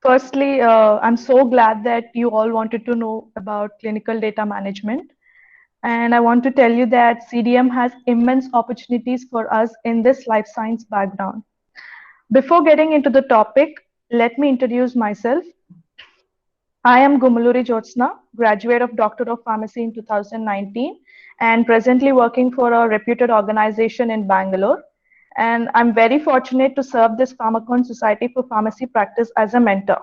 Firstly, I'm so glad that you all wanted to know about clinical data management. And I want to tell you that CDM has immense opportunities for us in this life science background. Before getting into the topic, let me introduce myself. I am Gumuluri Jyotsna, graduate of Doctor of Pharmacy in 2019 and presently working for a reputed organization in Bangalore. And I'm very fortunate to serve this Pharmacon Society for Pharmacy Practice as a mentor.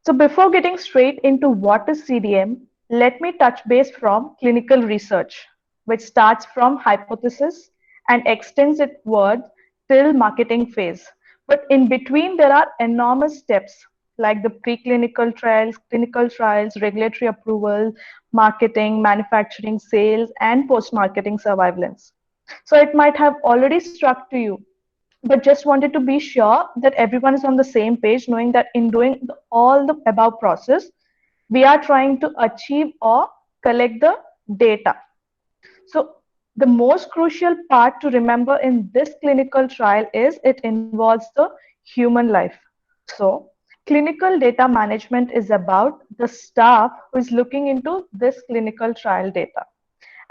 So before getting straight into what is CDM, let me touch base from clinical research, which starts from hypothesis and extends itward till marketing phase. But in between, there are enormous steps like the preclinical trials, clinical trials, regulatory approval, marketing, manufacturing, sales, and post-marketing surveillance. So it might have already struck to you, but just wanted to be sure that everyone is on the same page, knowing that in doing all the above process, we are trying to achieve or collect the data. So the most crucial part to remember in this clinical trial is it involves the human life. So clinical data management is about the staff who is looking into this clinical trial data,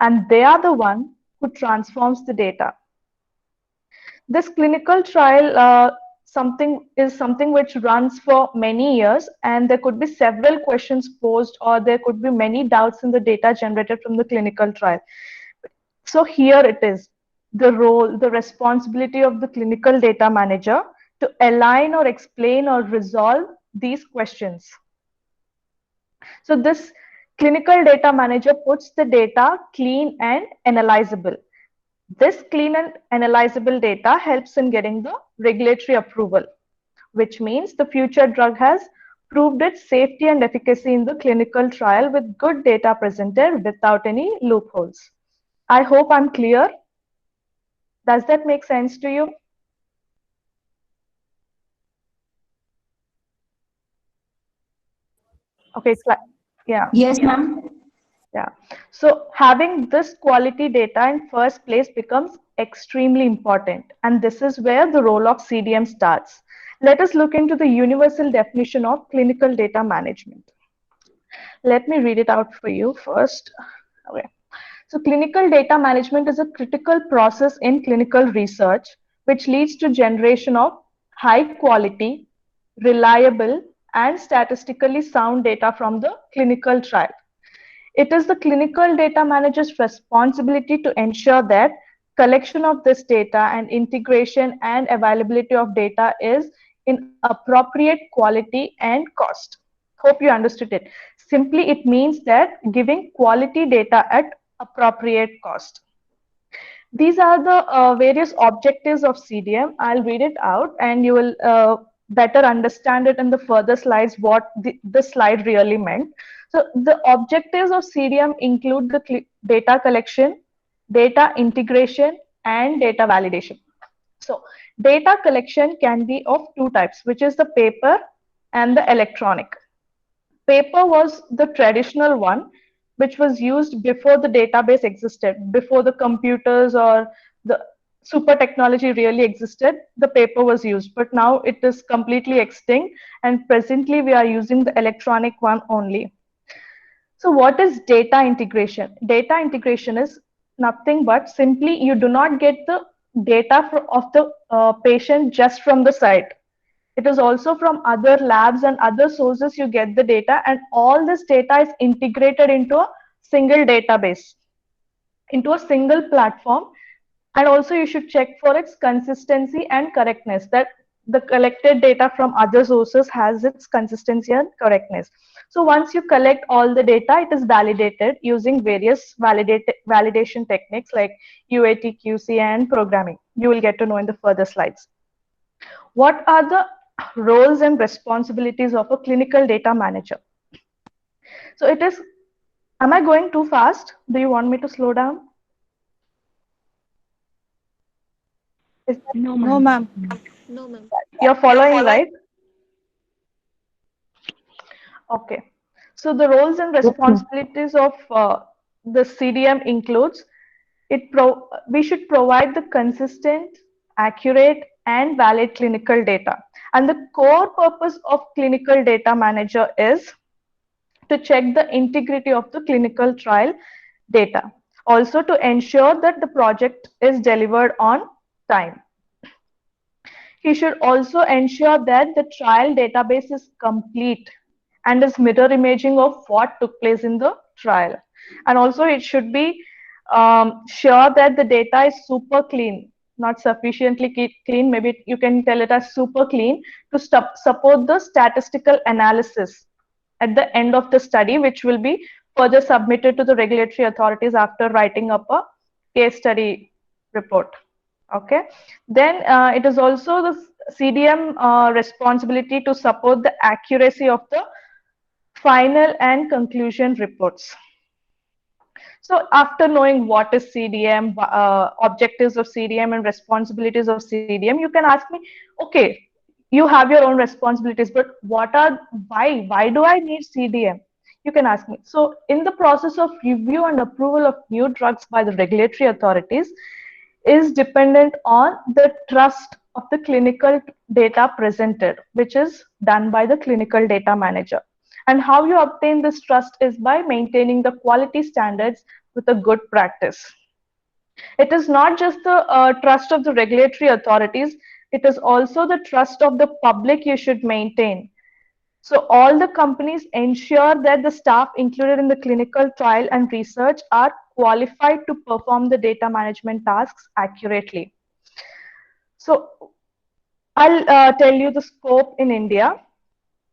and they are the one who transforms the data. This clinical trial something which runs for many years, and there could be several questions posed, or there could be many doubts in the data generated from the clinical trial. So here it is, the role, the responsibility of the clinical data manager to align or explain or resolve these questions. So this clinical data manager puts the data clean and analyzable. This clean and analyzable data helps in getting the regulatory approval, which means the future drug has proved its safety and efficacy in the clinical trial with good data presented without any loopholes. I hope I'm clear. Does that make sense to you? Okay, yeah. Yes, ma'am. Yeah. So having this quality data in first place becomes extremely important. And this is where the role of CDM starts. Let us look into the universal definition of clinical data management. Let me read it out for you first. Okay. So clinical data management is a critical process in clinical research, which leads to generation of high quality, reliable, and statistically sound data from the clinical trial. It is the clinical data manager's responsibility to ensure that collection of this data and integration and availability of data is in appropriate quality and cost. Hope you understood it. Simply, it means that giving quality data at appropriate cost. These are the various objectives of CDM. I'll read it out and you will better understand it in the further slides what the slide really meant. So the objectives of CDM include the data collection, data integration, and data validation. So data collection can be of two types, which is the paper and the electronic. Paper was the traditional one, which was used before the database existed, before the computers or the super technology really existed. The paper was used, but now it is completely extinct, and presently we are using the electronic one only. So what is data integration? Data integration is nothing but simply you do not get the data of the patient just from the site. It is also from other labs and other sources you get the data, and all this data is integrated into a single database, into a single platform. And also you should check for its consistency and correctness, that the collected data from other sources has its consistency and correctness. So once you collect all the data, it is validated using various validation techniques like UAT, QC, and programming. You will get to know in the further slides. What are the roles and responsibilities of a clinical data manager? So it is, am I going too fast? Do you want me to slow down? No, No, ma'am. ma'am. No, ma'am. You're following, right? Okay. So the roles and responsibilities of the CDM includes we should provide the consistent, accurate, and valid clinical data. And the core purpose of clinical data manager is to check the integrity of the clinical trial data. Also to ensure that the project is delivered on time. He should also ensure that the trial database is complete and is mirror imaging of what took place in the trial. And also it should be sure that the data is super clean, not sufficiently clean. Maybe you can tell it as super clean to support the statistical analysis at the end of the study, which will be further submitted to the regulatory authorities after writing up a case study report. Okay, then it is also the CDM responsibility to support the accuracy of the final and conclusion reports. So after knowing what is CDM, objectives of CDM and responsibilities of CDM, you can ask me, okay, you have your own responsibilities, but why do I need CDM? You can ask me. So in the process of review and approval of new drugs by the regulatory authorities is dependent on the trust of the clinical data presented, which is done by the clinical data manager. And how you obtain this trust is by maintaining the quality standards with a good practice. It is not just the trust of the regulatory authorities, it is also the trust of the public you should maintain. So all the companies ensure that the staff included in the clinical trial and research are qualified to perform the data management tasks accurately. So I'll tell you the scope in India.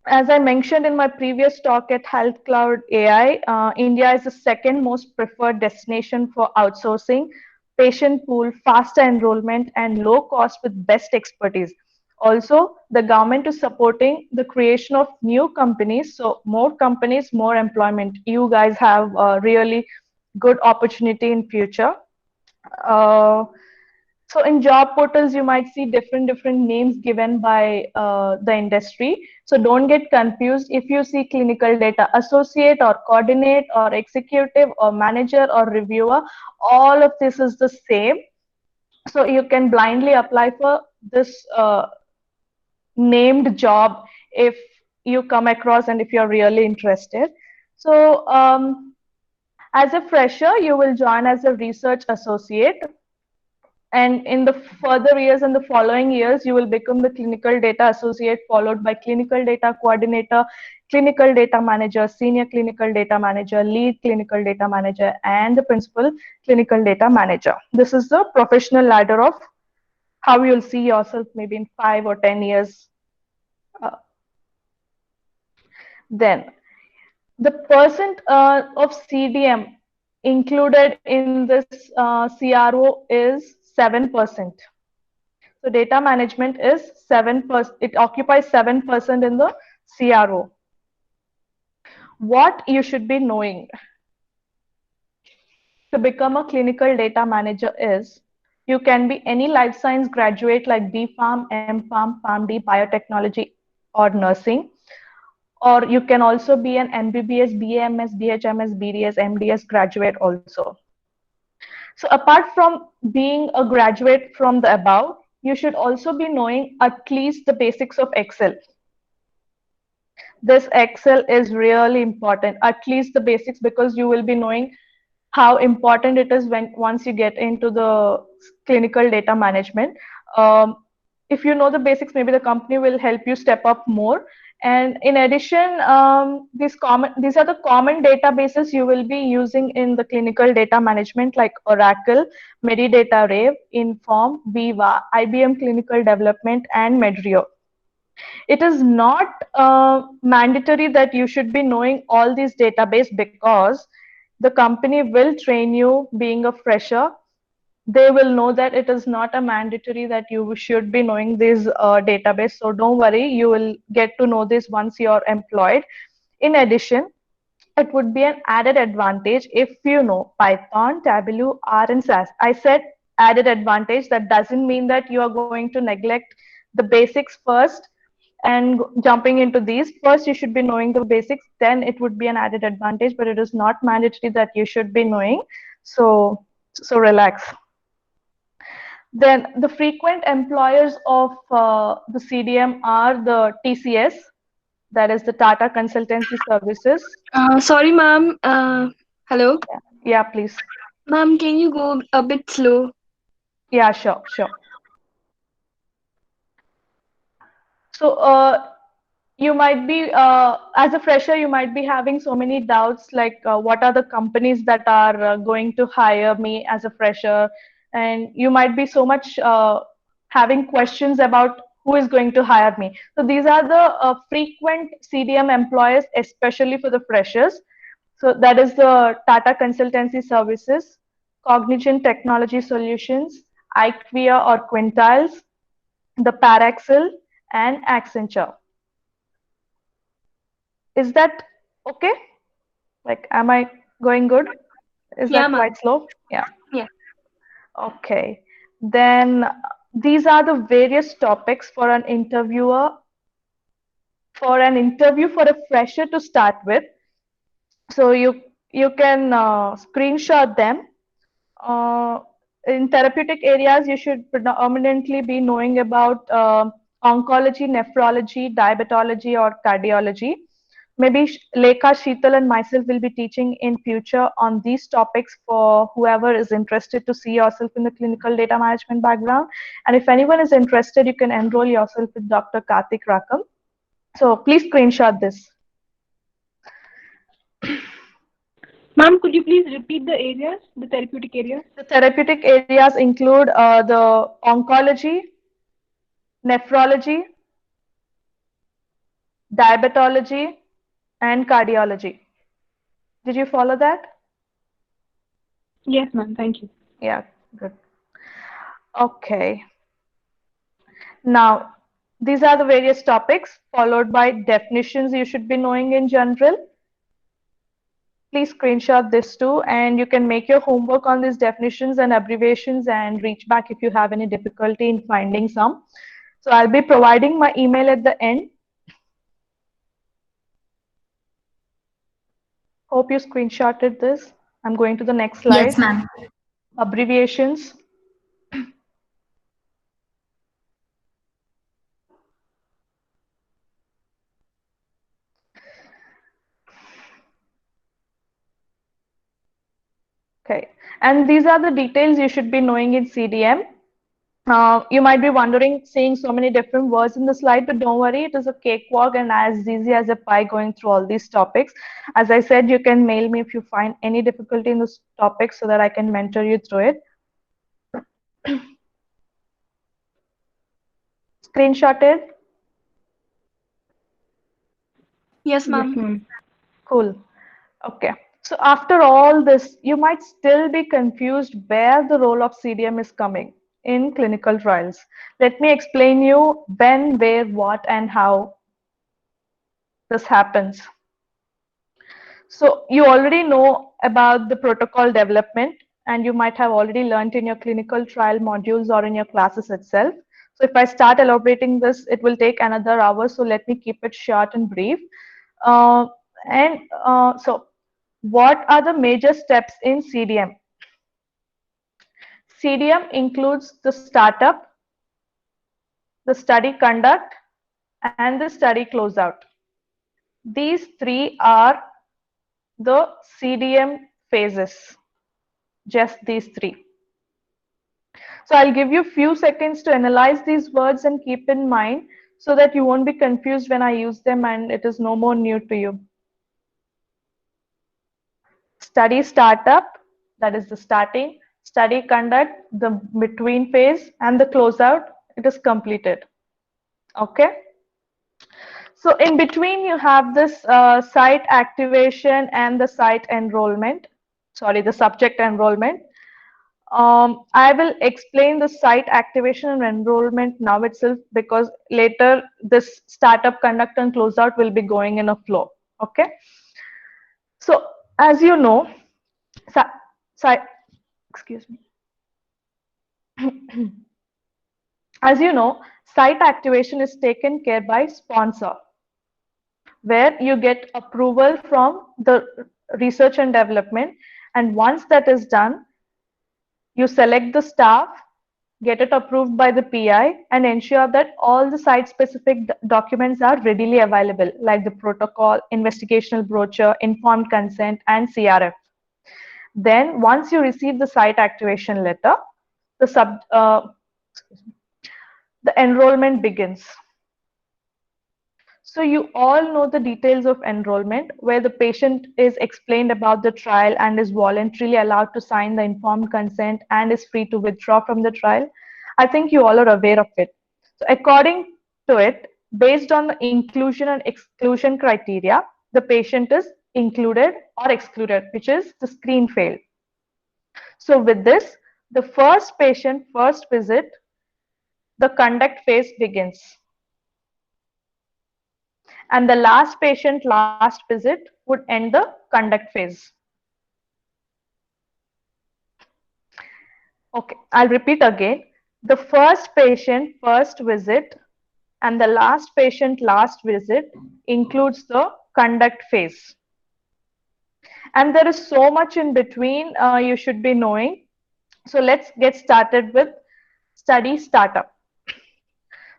As I mentioned in my previous talk at Health Cloud AI, India is the second most preferred destination for outsourcing, patient pool, faster enrollment, and low cost with best expertise. Also, the government is supporting the creation of new companies. So more companies, more employment. You guys have a really good opportunity in future. Uh, so in job portals, you might see different names given by the industry. So don't get confused. If you see clinical data associate or coordinate or executive or manager or reviewer, all of this is the same. So you can blindly apply for this named job if you come across and if you're really interested. So as a fresher, you will join as a research associate. And in the further years and the following years, you will become the clinical data associate, followed by clinical data coordinator, clinical data manager, senior clinical data manager, lead clinical data manager, and the principal clinical data manager. This is the professional ladder of how you'll see yourself maybe in 5 or 10 years. Then the percent of CDM included in this CRO is 7%. So data management is 7%. It occupies 7% in the CRO. What you should be knowing to become a clinical data manager is you can be any life science graduate like B Pharm, M Pharm, PharmD, biotechnology, or nursing. Or you can also be an MBBS, BAMS, BHMS, BDS, MDS graduate also. So apart from being a graduate from the above, you should also be knowing at least the basics of Excel. This Excel is really important, at least the basics, because you will be knowing how important it is when once you get into the clinical data management. If you know the basics, maybe the company will help you step up more. And in addition, these are the common databases you will be using in the clinical data management, like Oracle, Medidata Rave, Inform, Viva, IBM Clinical Development, and Medrio. It is not mandatory that you should be knowing all these database, because the company will train you being a fresher. They will know that it is not a mandatory that you should be knowing this database. So don't worry, you will get to know this once you're employed. In addition, it would be an added advantage if you know Python, Tableau, R, and SAS. I said added advantage. That doesn't mean that you are going to neglect the basics first and jumping into these. First, you should be knowing the basics, then it would be an added advantage, but it is not mandatory that you should be knowing. So relax. Then the frequent employers of the CDM are the TCS, that is the Tata Consultancy Services. Sorry, ma'am. Hello, Yeah, yeah, please. ma'am. Can you go a bit slow? Yeah, sure, sure. So, you might be, as a fresher, you might be having so many doubts like what are the companies that are going to hire me as a fresher? And you might be so much having questions about who is going to hire me. So, these are the frequent CDM employers, especially for the freshers. So, that is the Tata Consultancy Services, Cognizant Technology Solutions, IQVIA or Quintiles, the Paraxel, and Accenture. Is that okay? Like, am I going good? Is Yeah, that ma'am. quite slow? Yeah. Yeah. Okay. Then these are the various topics for an interviewer, for an interview for a fresher to start with. So you can screenshot them. Uh, in therapeutic areas, you should predominantly be knowing about oncology, nephrology, diabetology, or cardiology. Maybe Lekha, Sheetal, and myself will be teaching in future on these topics for whoever is interested to see yourself in the clinical data management background. And if anyone is interested, you can enroll yourself with Dr. Karthik Rakam. So please screenshot this. Ma'am, could you please repeat the areas, the therapeutic areas? The therapeutic areas include the oncology, nephrology, diabetology, and cardiology. Did you follow that? Yes, ma'am. Thank you. Yeah, good. Okay. Now, these are the various topics followed by definitions you should be knowing in general. Please screenshot this too, and you can make your homework on these definitions and abbreviations and reach back if you have any difficulty in finding some. So I'll be providing my email at the end. Hope you screenshotted this. I'm going to the next Yes, slide. ma'am. Abbreviations. Okay, and these are the details you should be knowing in CDM. You might be wondering, seeing so many different words in the slide, but don't worry, it is a cakewalk and as easy as a pie going through all these topics. As I said, you can mail me if you find any difficulty in this topic so that I can mentor you through it. Screenshotted? Yes, Yes, ma'am. ma'am. Cool. Okay. So after all this, you might still be confused where the role of CDM is coming in clinical trials. Let me explain you when, where, what, and how this happens. So you already know about the protocol development, and you might have already learned in your clinical trial modules or in your classes itself. So if I start elaborating this, it will take another hour. So let me keep it short and brief. Uh, so what are the major steps in CDM? CDM includes the startup, the study conduct, and the study closeout. These three are the CDM phases, just these three. So I'll give you a few seconds to analyze these words and keep in mind so that you won't be confused when I use them and it is no more new to you. Study startup, that is the starting, study conduct, the between phase, and the closeout, it is completed. Okay. So in between, you have this site activation and the site enrollment. Sorry, the subject enrollment. I will explain the site activation and enrollment now itself because later this startup, conduct, and closeout will be going in a flow. Okay. So as you know, site, excuse me. As you know, site activation is taken care by sponsor, where you get approval from the research and development. And once that is done, you select the staff, get it approved by the PI, and ensure that all the site-specific documents are readily available, like the protocol, investigational brochure, informed consent, and CRF. Then, once you receive the site activation letter, the enrollment begins. So you all know the details of enrollment, where the patient is explained about the trial and is voluntarily allowed to sign the informed consent and is free to withdraw from the trial. I think you all are aware of it. So according to it, based on the inclusion and exclusion criteria, the patient is included or excluded, which is the screen fail. So with this, the first patient, first visit, the conduct phase begins. And the last patient, last visit would end the conduct phase. Okay, I'll repeat again. The first patient, first visit, and the last patient, last visit includes the conduct phase. And there is so much in between you should be knowing. So let's get started with study startup.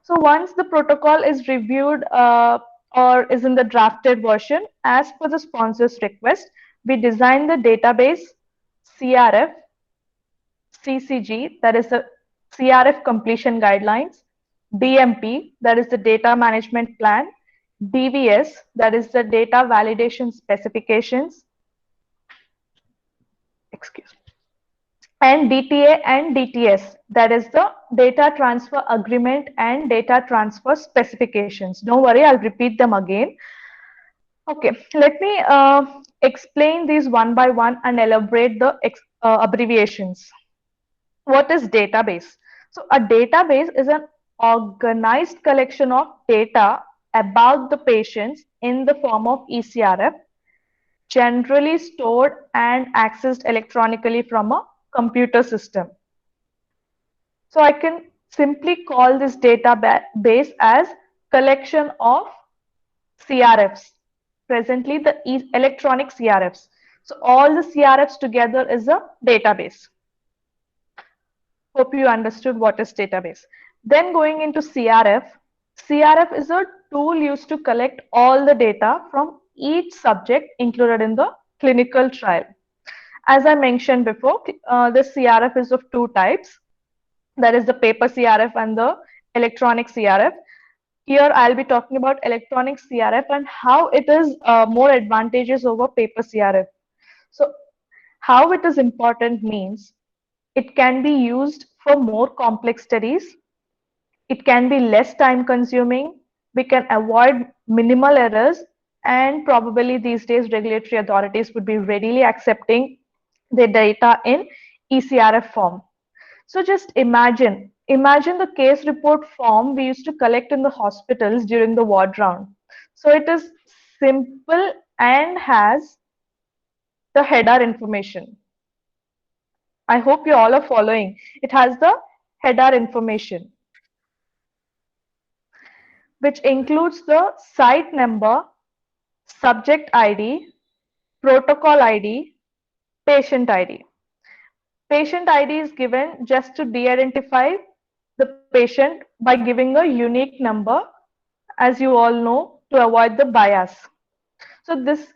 So once the protocol is reviewed or is in the drafted version, as per the sponsor's request, we design the database CRF, CCG, that is the CRF completion guidelines, DMP, that is the data management plan, DVS, that is the data validation specifications, excuse me, and DTA and DTS, that is the data transfer agreement and data transfer specifications. Don't worry, I'll repeat them again. Okay, let me explain these one by one and elaborate the abbreviations. What is database? So a database is an organized collection of data about the patients in the form of ECRF, generally stored and accessed electronically from a computer system. So I can simply call this database as collection of CRFs, presently the electronic CRFs. So all the CRFs together is a database. Hope you understood what is database. Then going into CRF, CRF is a tool used to collect all the data from each subject included in the clinical trial. As I mentioned before, this CRF is of two types. That is the paper CRF and the electronic CRF. Here I'll be talking about electronic CRF and how it is more advantageous over paper CRF. So how it is important means it can be used for more complex studies. It can be less time consuming. We can avoid minimal errors, and probably these days regulatory authorities would be readily accepting the data in ECRF form. So just imagine the case report form we used to collect in the hospitals during the ward round. So it is simple and has the header information. I hope you all are following. It has the header information, which includes the site number, subject ID, protocol ID, patient ID. Patient ID is given just to de-identify the patient by giving a unique number, as you all know, to avoid the bias. So this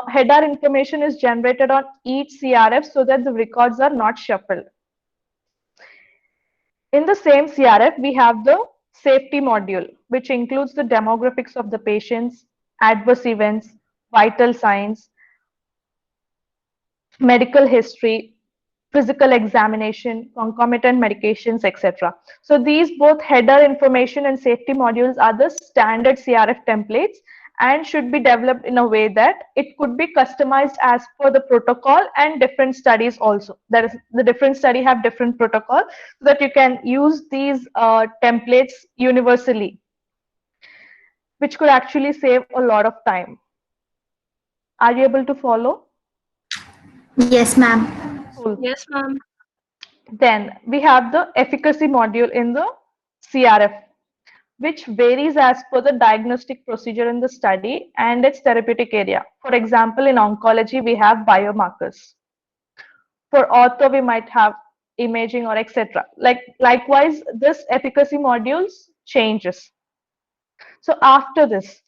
header information is generated on each CRF so that the records are not shuffled. In the same CRF, we have the safety module, which includes the demographics of the patients, adverse events, vital signs, medical history, physical examination, concomitant medications, etc. So these both header information and safety modules are the standard CRF templates and should be developed in a way that it could be customized as per the protocol and different studies also. That is, the different study have different protocol so that you can use these templates universally, which could actually save a lot of time. Are you able to follow? Yes, ma'am. Cool. Yes, ma'am. Then we have the efficacy module in the CRF, which varies as per the diagnostic procedure in the study and its therapeutic area. For example, in oncology, we have biomarkers. For ortho, we might have imaging or etc. Likewise, this efficacy modules changes. So after this,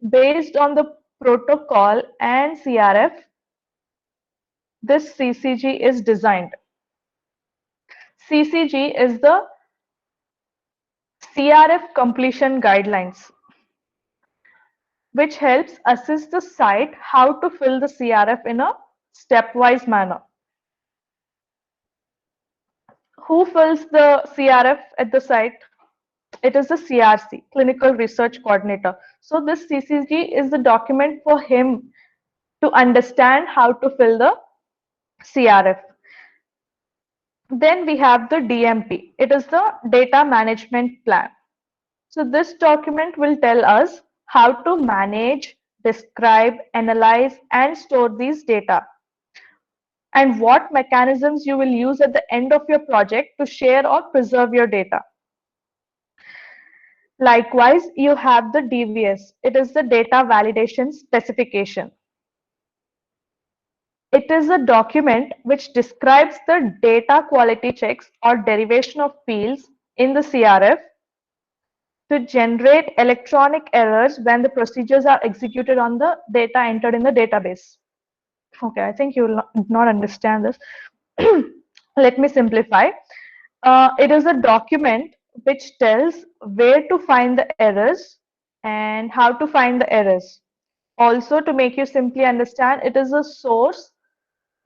based on the protocol and CRF, this CCG is designed. CCG is the CRF completion guidelines, which helps assist the site how to fill the CRF in a stepwise manner. Who fills the CRF at the site? It is the CRC, Clinical Research Coordinator. So this CCG is the document for him to understand how to fill the CRF. Then we have the DMP. It is the Data Management Plan. So this document will tell us how to manage, describe, analyze, and store these data, and what mechanisms you will use at the end of your project to share or preserve your data. Likewise, you have the DVS. It is the Data Validation Specification. It is a document which describes the data quality checks or derivation of fields in the CRF to generate electronic errors when the procedures are executed on the data entered in the database. Okay, I think you will not understand this. Let me simplify. It is a document which tells where to find the errors and how to find the errors. Also, to make you simply understand, it is a source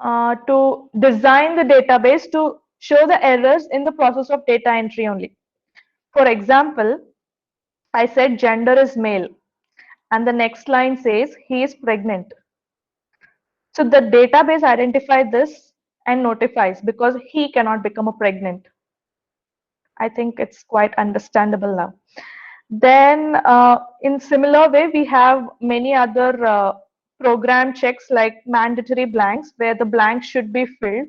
to design the database to show the errors in the process of data entry only. For example, I said gender is male, and the next line says he is pregnant. So the database identifies this and notifies because he cannot become a pregnant. I think it's quite understandable now. Then in similar way, we have many other program checks like mandatory blanks, where the blanks should be filled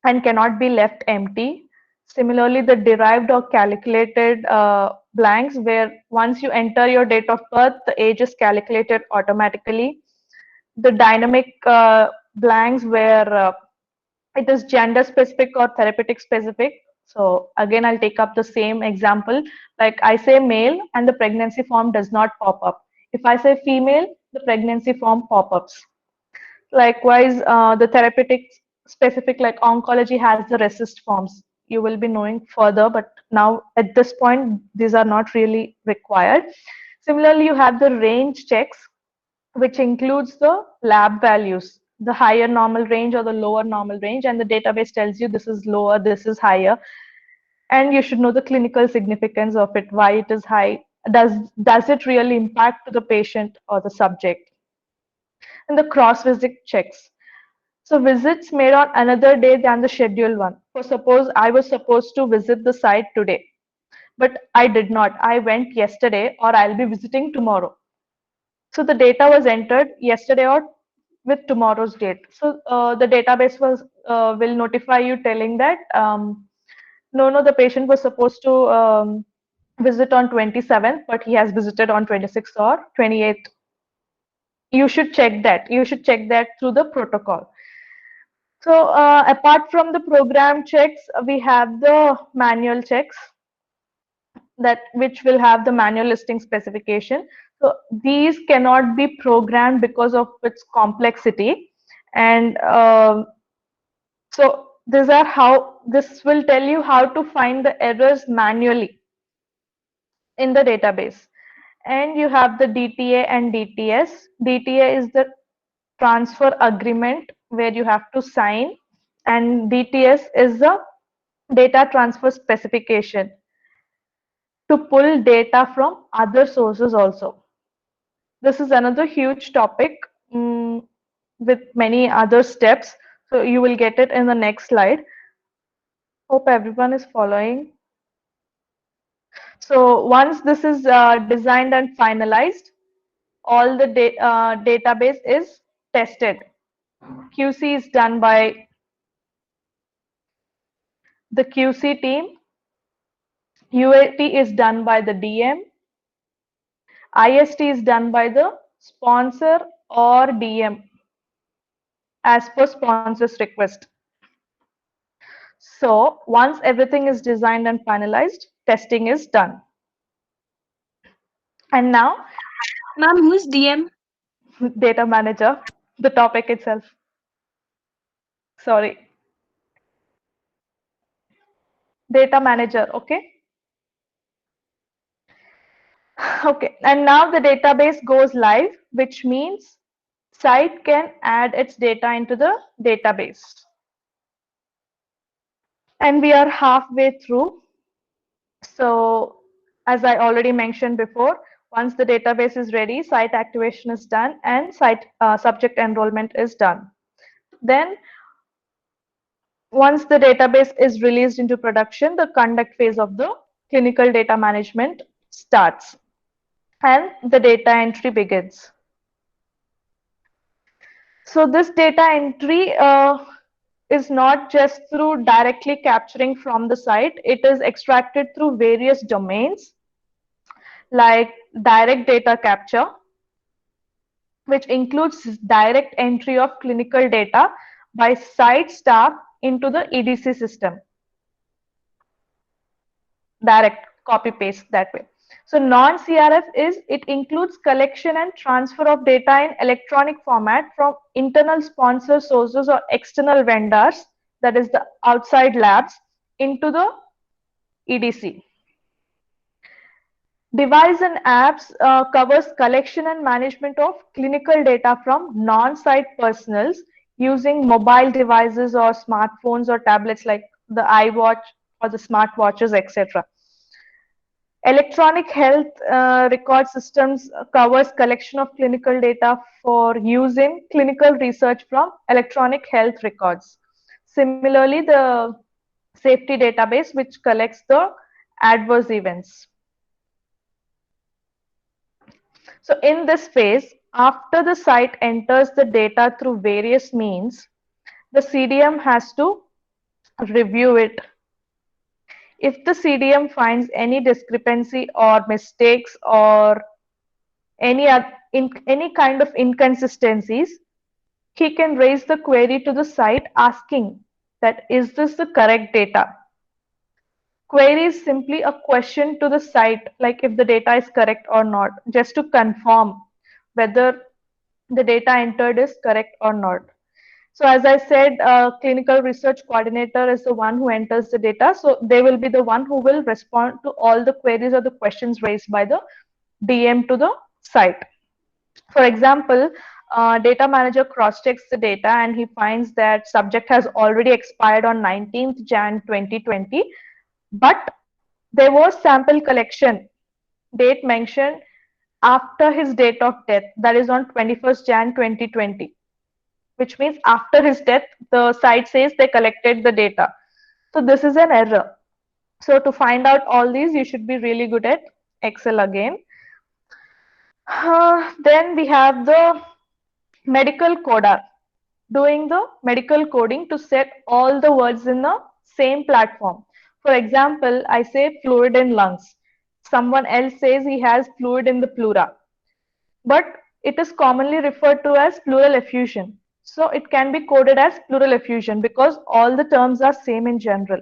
and cannot be left empty. Similarly, the derived or calculated blanks, where once you enter your date of birth, the age is calculated automatically. The dynamic blanks, where it is gender specific or therapeutic specific. So again, I'll take up the same example. Like I say male and the pregnancy form does not pop up. If I say female, the pregnancy form pop-ups. Likewise, the therapeutic specific like oncology has the RECIST forms. You will be knowing further, but now at this point, these are not really required. Similarly, you have the range checks, which includes the lab values, the higher normal range or the lower normal range, and the database tells you this is lower, this is higher, and you should know the clinical significance of it, why it is high, does it really impact the patient or the subject. And the cross visit checks. So visits made on another day than the scheduled one. For suppose I was supposed to visit the site today, but I did not. I went yesterday, or I'll be visiting tomorrow. So the data was entered yesterday or with tomorrow's date. So the database will notify you telling that no, the patient was supposed to visit on 27th, but he has visited on 26th or 28th. You should check that. You should check that through the protocol. So apart from the program checks, we have the manual checks which will have the manual listing specification. So these cannot be programmed because of its complexity, and so this will tell you how to find the errors manually in the database. And you have the DTA and DTS. DTA is the transfer agreement where you have to sign, and DTS is the data transfer specification to pull data from other sources also. This is another huge topic with many other steps. So you will get it in the next slide. Hope everyone is following. So once this is designed and finalized, all the database is tested. QC is done by the QC team. UAT is done by the DM. IST is done by the sponsor or DM as per sponsor's request. So once everything is designed and finalized, testing is done. And now, Ma'am, who's DM? data manager, the topic itself. Sorry. Data manager, okay? Okay, and now the database goes live, which means site can add its data into the database. And we are halfway through. So as I already mentioned before, once the database is ready, site activation is done and site subject enrollment is done. Then once the database is released into production, the conduct phase of the clinical data management starts and the data entry begins. So this data entry is not just through directly capturing from the site, it is extracted through various domains like direct data capture, which includes direct entry of clinical data by site staff into the EDC system. Direct copy paste that way. So non-CRF is, it includes collection and transfer of data in electronic format from internal sponsor sources or external vendors, that is the outside labs, into the EDC. Device and apps covers collection and management of clinical data from non-site personals using mobile devices or smartphones or tablets like the iWatch or the smartwatches, etc. Electronic health record systems covers collection of clinical data for use in clinical research from electronic health records. Similarly, the safety database, which collects the adverse events. So in this phase, after the site enters the data through various means, the CDM has to review it. If the CDM finds any discrepancy or mistakes or any kind of inconsistencies, he can raise the query to the site asking that is this the correct data? Query is simply a question to the site, like if the data is correct or not, just to confirm whether the data entered is correct or not. So as I said, clinical research coordinator is the one who enters the data. So they will be the one who will respond to all the queries or the questions raised by the DM to the site. For example, data manager cross-checks the data and he finds that subject has already expired on 19th Jan 2020, but there was sample collection date mentioned after his date of death, that is on 21st Jan 2020, which means after his death, the site says they collected the data. So this is an error. So to find out all these, you should be really good at Excel again. Then we have the medical coder doing the medical coding to set all the words in the same platform. For example, I say fluid in lungs. Someone else says he has fluid in the pleura, but it is commonly referred to as pleural effusion. So it can be coded as pleural effusion because all the terms are same in general.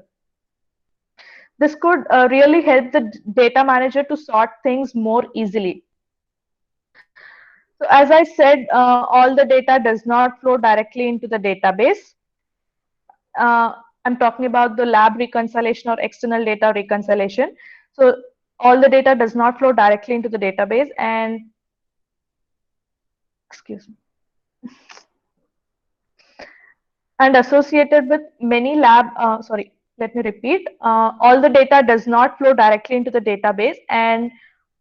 This could really help the data manager to sort things more easily. So as I said, all the data does not flow directly into the database. I'm talking about the lab reconciliation or external data reconciliation. So all the data does not flow directly into the database and, excuse me, and associated with many lab, sorry, let me repeat, all the data does not flow directly into the database and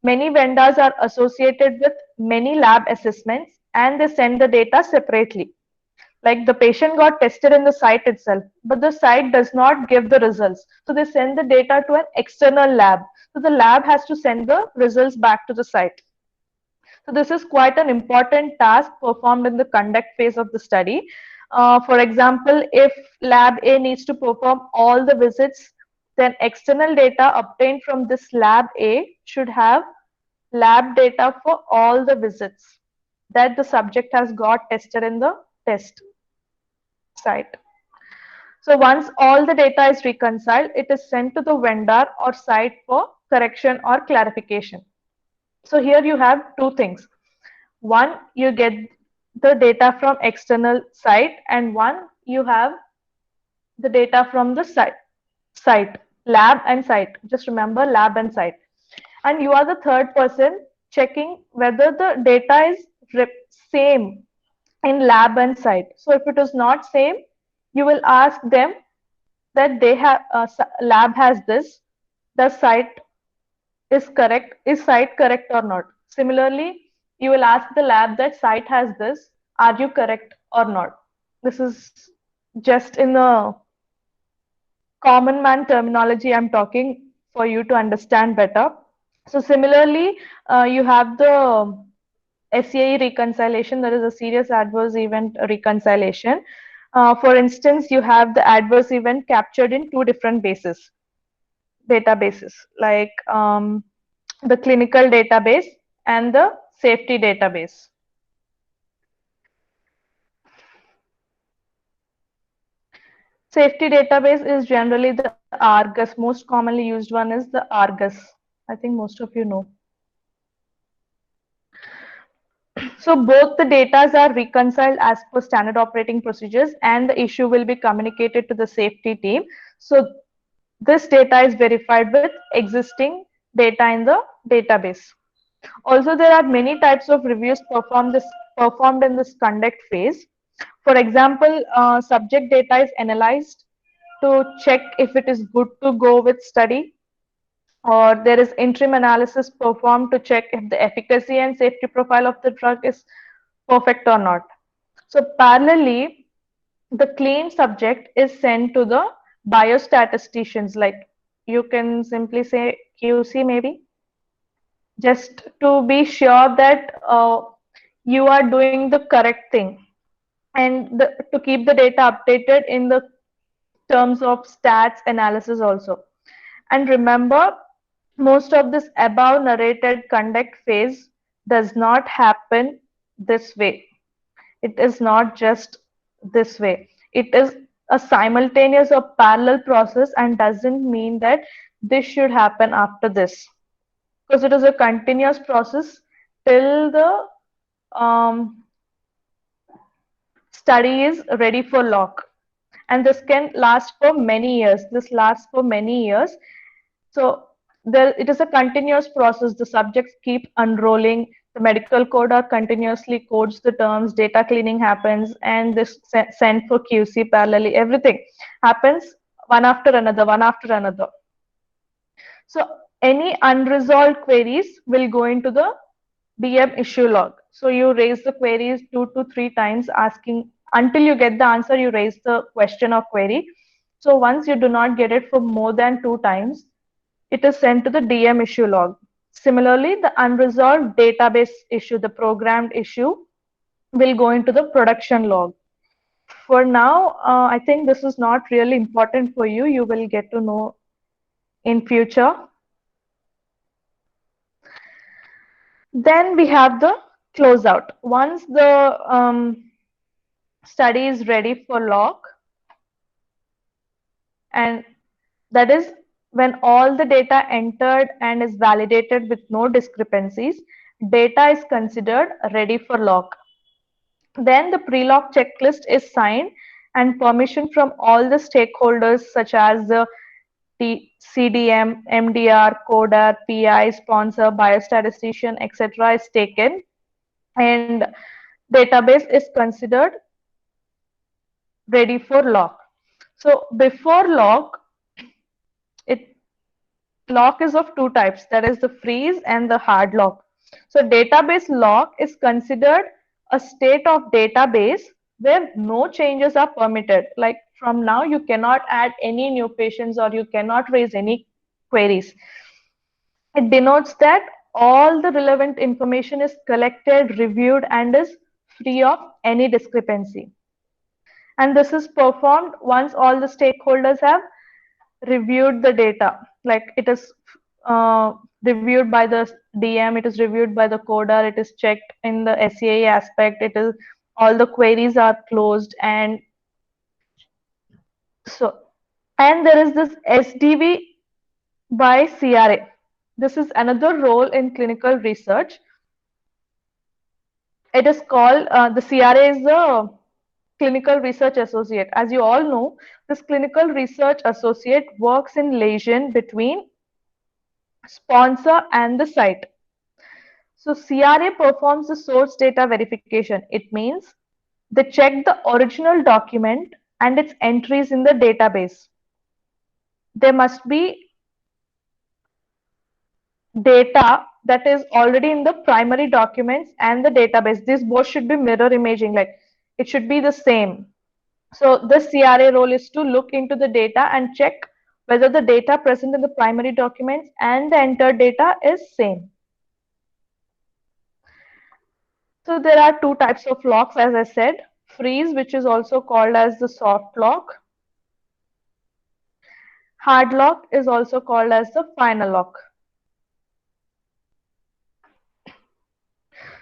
many vendors are associated with many lab assessments and they send the data separately. Like the patient got tested in the site itself, but the site does not give the results. So they send the data to an external lab. So the lab has to send the results back to the site. So this is quite an important task performed in the conduct phase of the study. For example, if lab A needs to perform all the visits, then external data obtained from this lab A should have lab data for all the visits that the subject has got tested in the test site. So once all the data is reconciled, it is sent to the vendor or site for correction or clarification. So here you have two things. One, you get the data from external site, and one, you have the data from the site, lab and site. Just remember lab and site. And you are the third person checking whether the data is same in lab and site. So if it is not same, you will ask them that they have lab has this, the site is correct, is site correct or not. Similarly, you will ask the lab that site has this, are you correct or not. This is just in the common man terminology I'm talking for you to understand better. So similarly, you have the SAE reconciliation, that is a serious adverse event reconciliation. For instance, you have the adverse event captured in two different databases, like the clinical database and the safety database. Safety database is generally the Argus. Most commonly used one is the Argus. I think most of you know. So both the data are reconciled as per standard operating procedures, and the issue will be communicated to the safety team. So this data is verified with existing data in the database. Also, there are many types of reviews performed in this conduct phase. For example, subject data is analyzed to check if it is good to go with study, or there is interim analysis performed to check if the efficacy and safety profile of the drug is perfect or not. So parallelly, the clean subject is sent to the biostatisticians, like you can simply say QC maybe, just to be sure that you are doing the correct thing, and to keep the data updated in the terms of stats analysis also. And remember, most of this above narrated conduct phase does not happen this way. It is not just this way. It is a simultaneous or parallel process, and doesn't mean that this should happen after this, because it is a continuous process till the study is ready for lock. And this can last for many years. This lasts for many years. So it is a continuous process. The subjects keep unrolling. The medical coder continuously codes the terms. Data cleaning happens, and this sent for QC parallelly. Everything happens one after another, one after another. So any unresolved queries will go into the DM issue log. So you raise the queries 2 to 3 times, asking until you get the answer. You raise the question or query. So once you do not get it for more than 2 times, it is sent to the DM issue log. Similarly, the unresolved database issue, the programmed issue, will go into the production log. For now, I think this is not really important for you. You will get to know in future. Then we have the closeout. Once the study is ready for lock, and that is when all the data entered and is validated with no discrepancies, data is considered ready for lock. Then the pre-lock checklist is signed, and permission from all the stakeholders such as the CDM, MDR, coder, PI, sponsor, biostatistician, etc. is taken, and database is considered ready for lock. So before lock, lock is of two types, that is the freeze and the hard lock. So database lock is considered a state of database where no changes are permitted. Like from now, you cannot add any new patients or you cannot raise any queries. It denotes that all the relevant information is collected, reviewed, and is free of any discrepancy. And this is performed once all the stakeholders have reviewed the data. Like it is reviewed by the DM, it is reviewed by the coder, it is checked in the SAE aspect, it is all the queries are closed, and So, and there is this SDV by CRA. This is another role in clinical research. It is called, the CRA is the Clinical Research Associate. As you all know, this Clinical Research Associate works in liaison between sponsor and the site. So CRA performs the source data verification. It means they check the original document and its entries in the database. There must be data that is already in the primary documents and the database. These both should be mirror imaging, like it should be the same. So the CRA role is to look into the data and check whether the data present in the primary documents and the entered data is same. So there are two types of locks, as I said. Freeze, which is also called as the soft lock. Hard lock is also called as the final lock.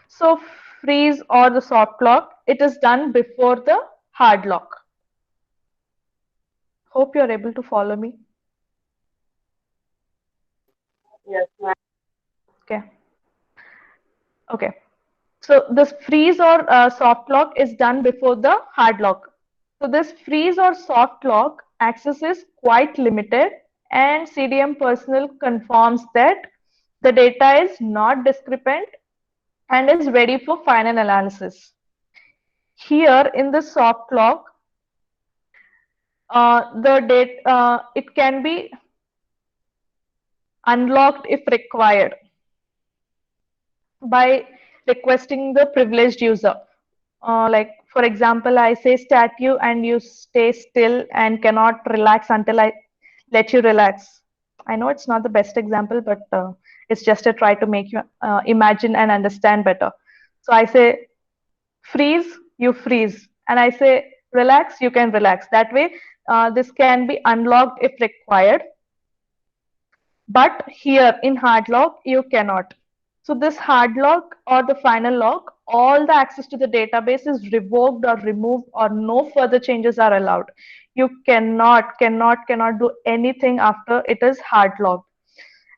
So freeze or the soft lock, it is done before the hard lock. Hope you're able to follow me. Yes, ma'am. Okay. Okay. So this freeze or soft lock is done before the hard lock. So this freeze or soft lock access is quite limited, and CDM personnel confirms that the data is not discrepant and is ready for final analysis. Here in the soft lock, it can be unlocked if required by requesting the privileged user. Like for example, I say statue and you stay still and cannot relax until I let you relax. I know it's not the best example, but it's just a try to make you imagine and understand better. So I say freeze, you freeze, and I say relax, you can relax. That way, this can be unlocked if required. But here in hard lock, you cannot. So this hard lock or the final lock, all the access to the database is revoked or removed, or no further changes are allowed. You cannot do anything after it is hard locked.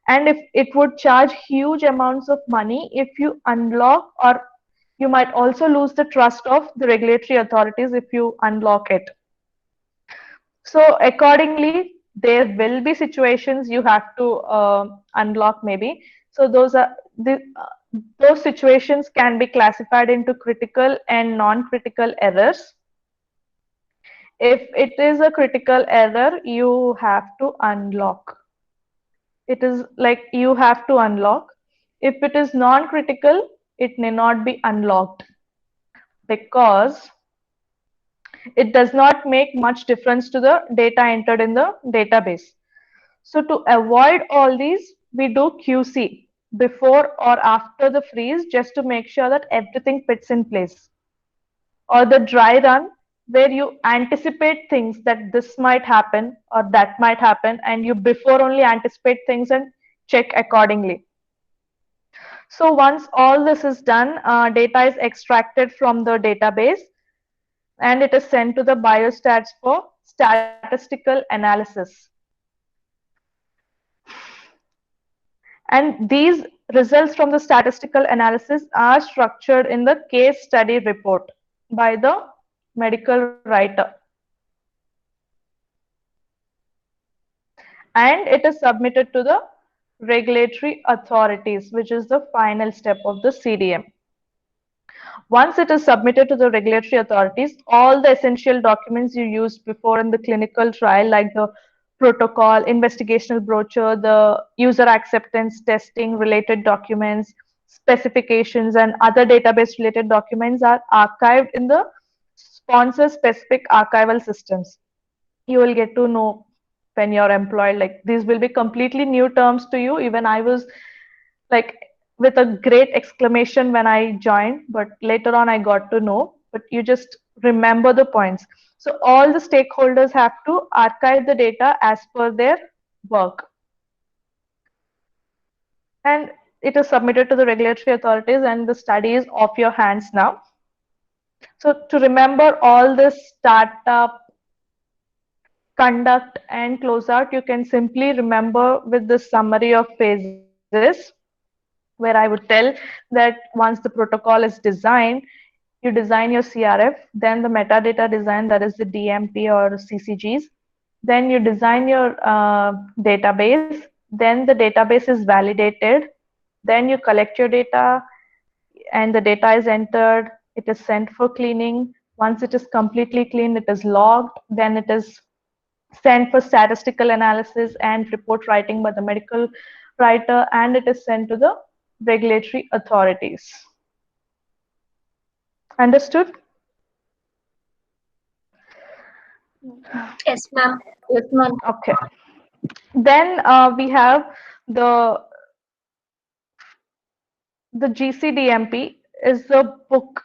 And if it would charge huge amounts of money if you unlock, or you might also lose the trust of the regulatory authorities if you unlock it. So accordingly, there will be situations you have to unlock maybe. So those situations can be classified into critical and non-critical errors. If it is a critical error, you have to unlock. It is like you have to unlock. If it is non-critical, it may not be unlocked because it does not make much difference to the data entered in the database. So to avoid all these, we do QC before or after the freeze just to make sure that everything fits in place. Or the dry run, where you anticipate things that this might happen or that might happen, and you before only anticipate things and check accordingly. So once all this is done, data is extracted from the database and it is sent to the biostats for statistical analysis. And these results from the statistical analysis are structured in the case study report by the medical writer. And it is submitted to the regulatory authorities, which is the final step of the CDM. Once it is submitted to the regulatory authorities, all the essential documents you used before in the clinical trial, like the protocol, investigational brochure, the user acceptance testing related documents, specifications, and other database related documents are archived in the sponsor specific archival systems. You will get to know when you're employed, like these will be completely new terms to you. Even I was like with a great exclamation when I joined, but later on I got to know, but you just remember the points. So all the stakeholders have to archive the data as per their work. And it is submitted to the regulatory authorities and the study is off your hands now. So to remember all this startup conduct, and closeout, you can simply remember with the summary of phases, where I would tell that once the protocol is designed, you design your CRF, then the metadata design, that is the DMP or CCGs, then you design your database, then the database is validated, then you collect your data, and the data is entered, it is sent for cleaning. Once it is completely cleaned, it is logged, then it is sent for statistical analysis and report writing by the medical writer, and it is sent to the regulatory authorities. Understood? Yes, ma'am. Yes, ma'am. Okay. Then we have the GCDMP is the book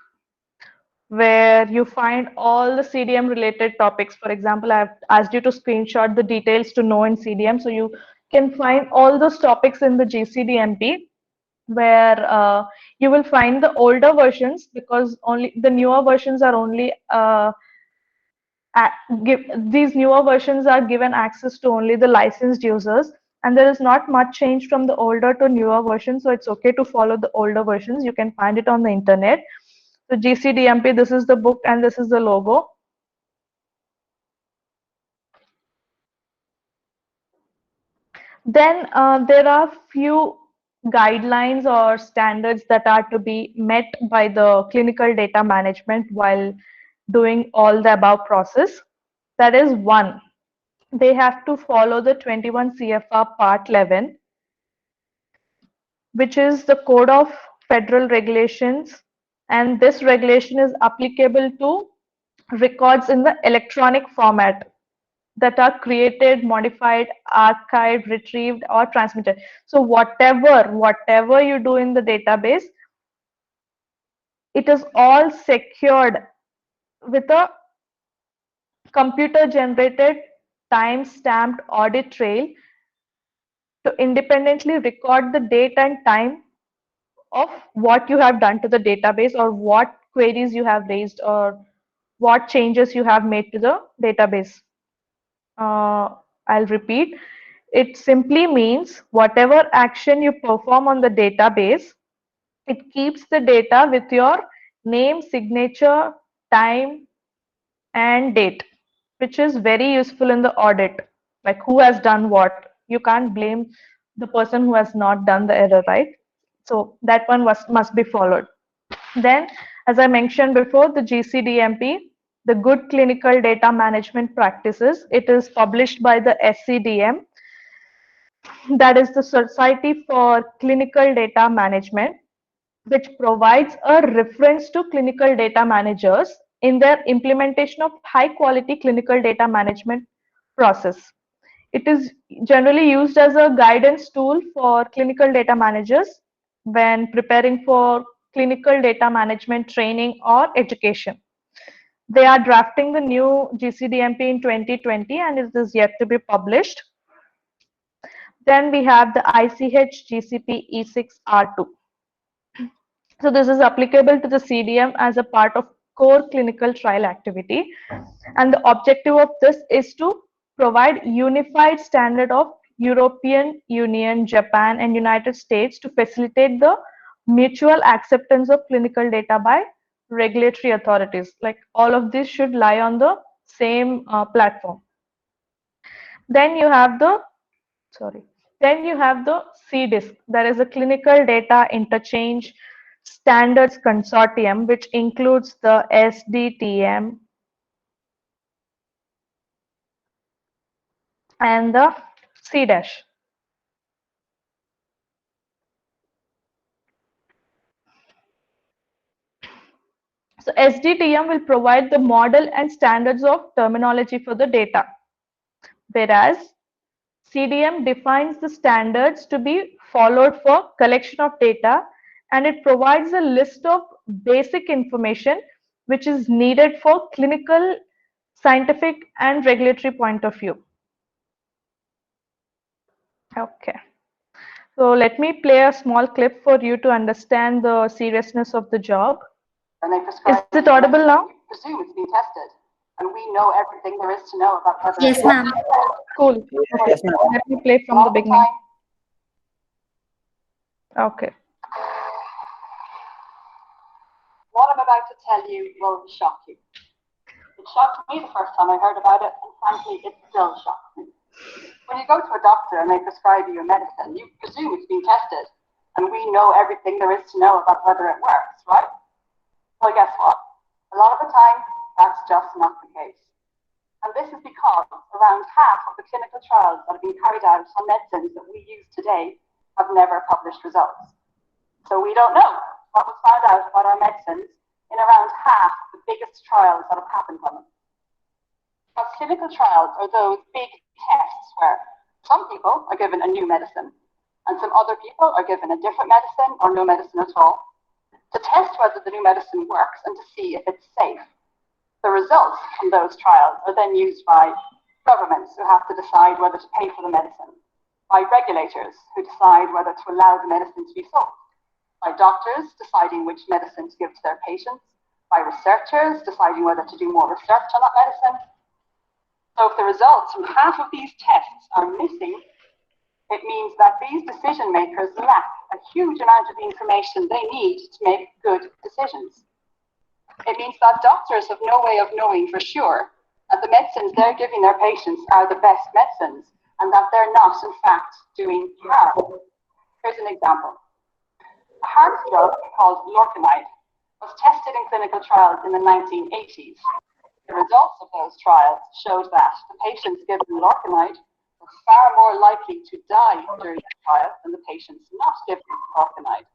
where you find all the CDM related topics. For example, I've asked you to screenshot the details to know in CDM. So you can find all those topics in the GCDMP, where you will find the older versions, because only the newer versions are only these newer versions are given access to only the licensed users, and there is not much change from the older to newer versions, so it's okay to follow the older versions. You can find it on the internet. So GCDMP, this is the book and this is the logo. Then there are few guidelines or standards that are to be met by the clinical data management while doing all the above process. That is, one, they have to follow the 21 CFR Part 11, which is the Code of Federal Regulations, and this regulation is applicable to records in the electronic format that are created, modified, archived, retrieved, or transmitted. So whatever you do in the database, it is all secured with a computer generated time-stamped audit trail to independently record the date and time of what you have done to the database, or what queries you have raised, or what changes you have made to the database. I'll repeat. It simply means whatever action you perform on the database, it keeps the data with your name, signature, time, and date, which is very useful in the audit. Like who has done what. You can't blame the person who has not done the error, right? So that one must be followed. Then, as I mentioned before, the GCDMP, the Good Clinical Data Management Practices, it is published by the SCDM, that is the Society for Clinical Data Management, which provides a reference to clinical data managers in their implementation of high quality clinical data management process. It is generally used as a guidance tool for clinical data managers when preparing for clinical data management training or education. They are drafting the new GCDMP in 2020 and it is yet to be published. Then we have the ICH GCP E6R2. So this is applicable to the CDM as a part of core clinical trial activity. And the objective of this is to provide unified standard of European Union, Japan, and United States to facilitate the mutual acceptance of clinical data by regulatory authorities. Like all of this should lie on the same platform. Then you have the, then you have the CDISC, that is a Clinical Data Interchange Standards Consortium, which includes the SDTM and the CDASH. So SDTM will provide the model and standards of terminology for the data, whereas CDM defines the standards to be followed for collection of data, and it provides a list of basic information which is needed for clinical, scientific, and regulatory point of view. Okay. So let me play a small clip for you to understand the seriousness of the job. When they prescribe Is it audible now? presume it's been tested. and we know everything there is to know about whether Yes, it ma'am. Cool. Okay. Yes, ma'am. Let me play from all the the beginning. time. Okay. What I'm about to tell you will shock you. It shocked me the first time I heard about it, and frankly, it still shocks me. When you go to a doctor and they prescribe you a medicine, you presume it's been tested, and we know everything there is to know about whether it works, right? Well, guess what? A lot of the time, that's just not the case. And this is because around half of the clinical trials that have been carried out on medicines that we use today have never published results. So we don't know what was found out about our medicines in around half of the biggest trials that have happened on them. Because clinical trials are those big tests where some people are given a new medicine and some other people are given a different medicine or no medicine at all to test whether the new medicine works and to see if it's safe. The results from those trials are then used by governments who have to decide whether to pay for the medicine, by regulators who decide whether to allow the medicine to be sold, by doctors deciding which medicine to give to their patients, by researchers deciding whether to do more research on that medicine. So if the results from half of these tests are missing, it means that these decision makers lack a huge amount of the information they need to make good decisions. It means that doctors have no way of knowing for sure that the medicines they're giving their patients are the best medicines and that they're not, in fact, doing harm. Here's an example. A heart drug called lorcainide was tested in clinical trials in the 1980s. The results of those trials showed that the patients given lorcainide were far more likely to die during the trial than the patients not given lorcainide.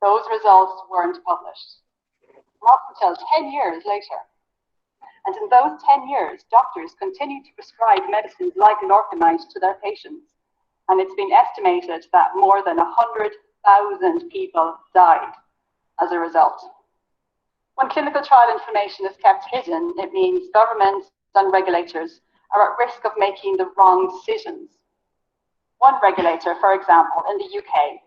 Those results weren't published, not until 10 years later. And in those 10 years, doctors continued to prescribe medicines like lorcainide to their patients. And it's been estimated that more than 100,000 people died as a result. When clinical trial information is kept hidden, it means governments and regulators are at risk of making the wrong decisions. One regulator, for example, in the UK,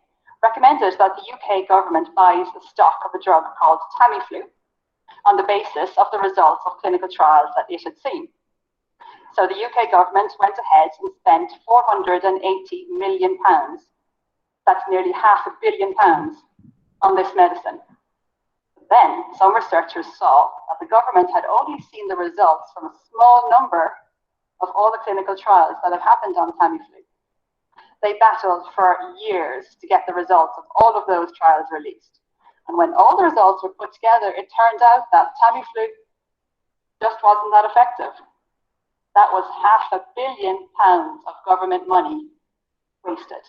recommended that the UK government buys a stock of a drug called Tamiflu on the basis of the results of clinical trials that it had seen. So the UK government went ahead and spent £480 million, that's nearly £500 million, on this medicine. Then some researchers saw that the government had only seen the results from a small number of all the clinical trials that had happened on Tamiflu. They battled for years to get the results of all of those trials released. And when all the results were put together, it turned out that Tamiflu just wasn't that effective. That was £500 million of government money wasted.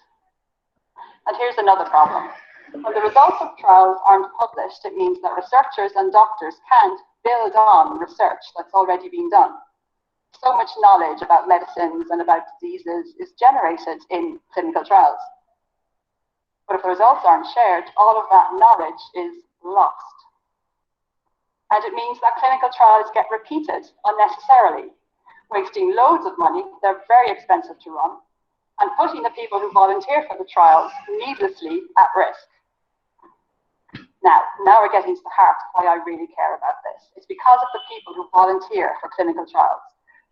And here's another problem. When the results of trials aren't published, it means that researchers and doctors can't build on research that's already been done. So much knowledge about medicines and about diseases is generated in clinical trials. But if the results aren't shared, all of that knowledge is lost. And it means that clinical trials get repeated unnecessarily, wasting loads of money, they're very expensive to run, and putting the people who volunteer for the trials needlessly at risk. Now we're getting to the heart of why I really care about this. It's because of the people who volunteer for clinical trials.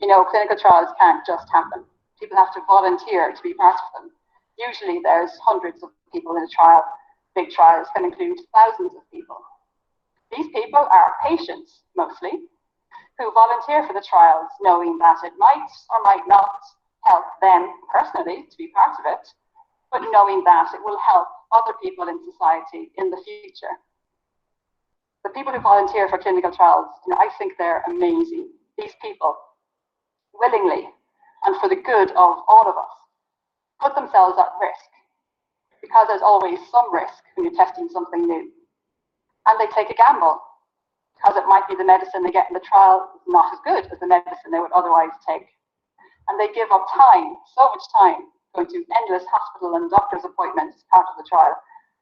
You know, clinical trials can't just happen. People have to volunteer to be part of them. Usually there's hundreds of people in a trial. Big trials can include thousands of people. These people are patients, mostly, who volunteer for the trials knowing that it might or might not help them personally to be part of it, but knowing that it will help other people in society in the future. The people who volunteer for clinical trials, I think they're amazing. These people willingly and for the good of all of us put themselves at risk because there's always some risk when you're testing something new. And they take a gamble because it might be the medicine they get in the trial is not as good as the medicine they would otherwise take. And they give up time, so much time, going to endless hospital and doctor's appointments as part of the trial,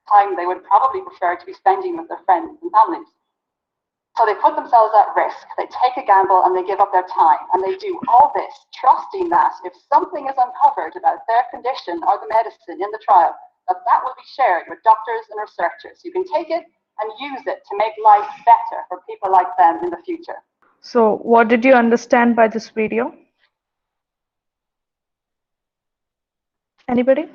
time they would probably prefer to be spending with their friends and families. So they put themselves at risk, they take a gamble and they give up their time, and they do all this trusting that if something is uncovered about their condition or the medicine in the trial, that will be shared with doctors and researchers who can take it and use it to make life better for people like them in the future. So what did you understand by this video? Anybody?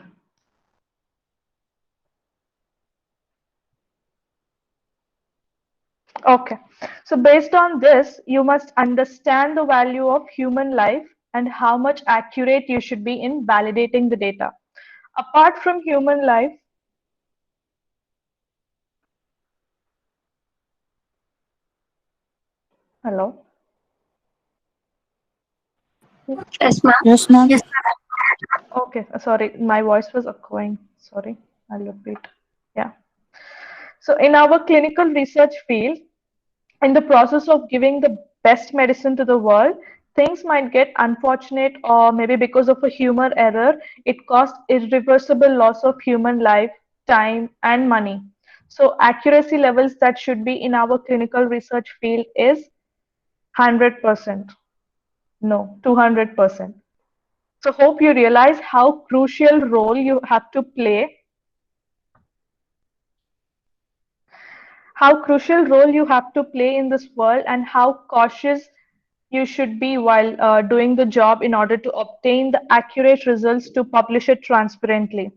Okay, so based on this, you must understand the value of human life and how much accurate you should be in validating the data. Apart from human life, hello? Yes, ma'am. Yes, ma'am. Yes, Okay, sorry, my voice was echoing. Sorry, I'll repeat. Yeah. So in our clinical research field, in the process of giving the best medicine to the world, things might get unfortunate, or maybe because of a human error, it caused irreversible loss of human life, time, and money. So accuracy levels that should be in our clinical research field is 100%. No, 200%. So hope you realize how crucial role you have to play in this world, and how cautious you should be while doing the job in order to obtain the accurate results to publish it transparently.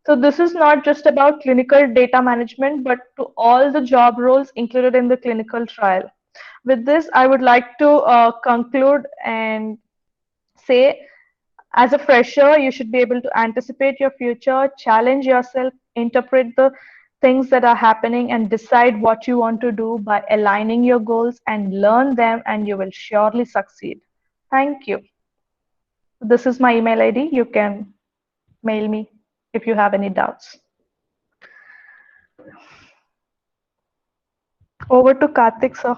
So this is not just about clinical data management, but to all the job roles included in the clinical trial. With this, I would like to conclude and say, as a fresher, you should be able to anticipate your future, challenge yourself, interpret the things that are happening, and decide what you want to do by aligning your goals and learn them, and you will surely succeed. Thank you. This is my email ID. You can mail me if you have any doubts. Over to Karthik, sir.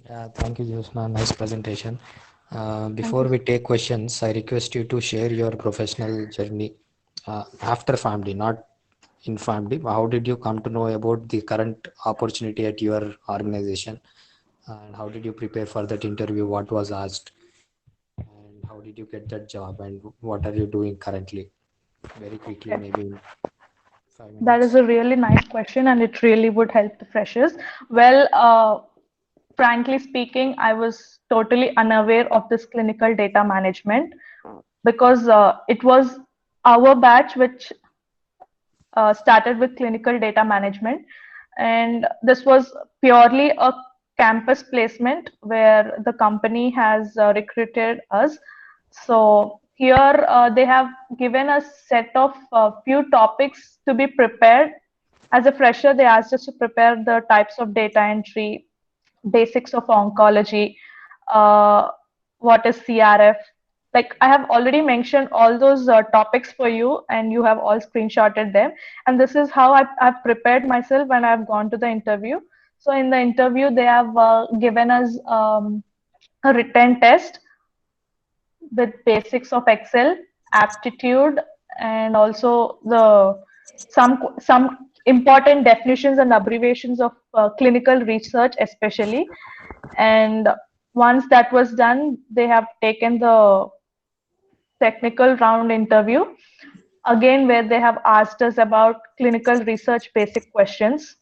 Yeah, thank you, Jyotsna. Nice presentation. Thank Before you. we take questions, I request you to share your professional journey after FAMD, not in FAMD. How did you come to know about the current opportunity at your organization? And how did you prepare for that interview? What was asked? And how did you get that job? And what are you doing currently? Very quickly, Okay. maybe in 5 That is minutes. a really nice question, and it really would help the freshers. Well, frankly speaking, I was totally unaware of this clinical data management, because it was our batch which started with clinical data management. And this was purely a campus placement where the company has recruited us. So here they have given a set of few topics to be prepared. As a fresher, they asked us to prepare the types of data entry, basics of oncology, uh, what is CRF. Like, I have already mentioned all those topics for you, and you have all screenshotted them. And this is how I've prepared myself when I've gone to the interview. So in the interview, they have given us a written test with basics of Excel, aptitude, and also the some important definitions and abbreviations of clinical research, especially. And once that was done, they have taken the technical round interview again, where they have asked us about clinical research basic questions.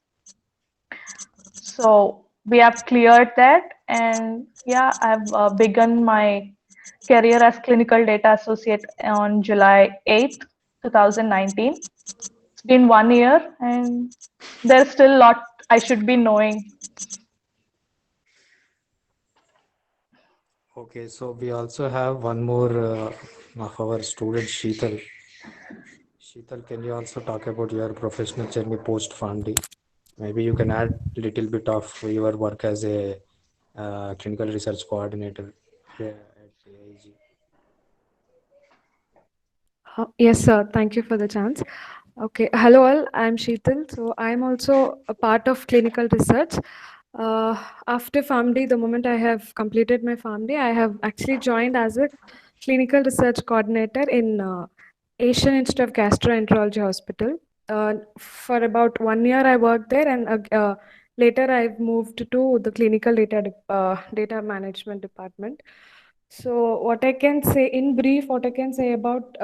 So we have cleared that, and yeah, I've begun my career as clinical data associate on July 8th, 2019. It's been 1 year, and there's still a lot I should be knowing. Okay, so we also have one more of our student, Sheetal. Sheetal, can you also talk about your professional journey post FAMD? Maybe you can add a little bit of your work as a clinical research coordinator here at AIG. Yes, sir. Thank you for the chance. Okay. Hello, all. I'm Sheetal. So I'm also a part of clinical research. After FAMD, the moment I have completed my FAMD, I have actually joined as a clinical research coordinator in Asian Institute of Gastroenterology Hospital. For about 1 year, I worked there, and later I've moved to the clinical data management department. So what I can say in brief, what I can say about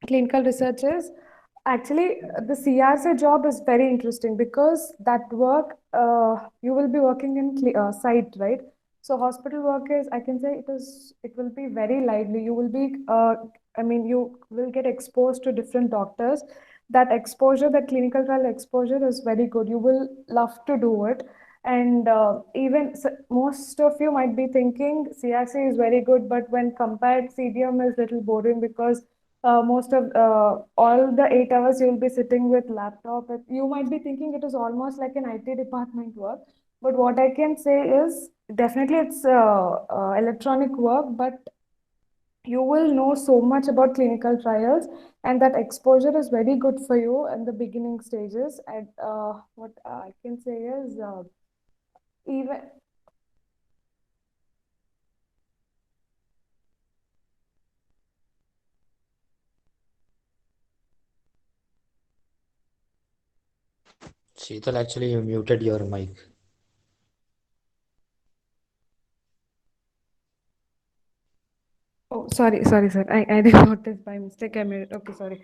clinical research is, Actually, the CRC job is very interesting because that work, you will be working in site, right? So hospital work is, I can say it will be very lively. You will be, I mean, you will get exposed to different doctors. That exposure, that clinical trial exposure is very good. You will love to do it. And most of you might be thinking CRC is very good, but when compared, CDM is little boring because most of all the 8 hours you will be sitting with laptop. You might be thinking it is almost like an IT department work, but what I can say is definitely it's electronic work, but you will know so much about clinical trials, and that exposure is very good for you in the beginning stages. And what I can say is even Sheetal, actually, you muted your mic. Oh, sorry, sir. I did notice by mistake. I made it. Okay, sorry.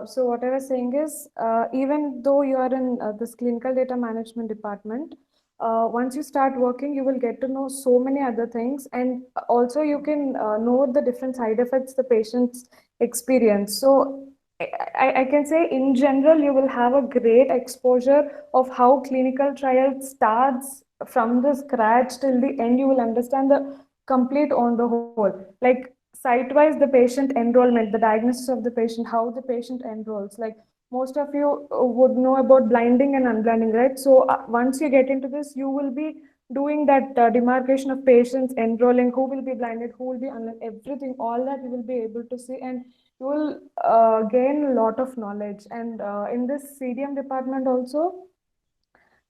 So what I was saying is, even though you are in this clinical data management department, once you start working, you will get to know so many other things, and also you can know the different side effects the patients experience. So I can say in general, you will have a great exposure of how clinical trial starts from the scratch till the end. You will understand the complete on the whole, like site-wise, the patient enrollment, the diagnosis of the patient, how the patient enrolls. Like most of you would know about blinding and unblinding, right? So once you get into this, you will be doing that demarcation of patients enrolling, who will be blinded, who will be unblinded, everything, all that you will be able to see, and you will gain a lot of knowledge. And in this CDM department also,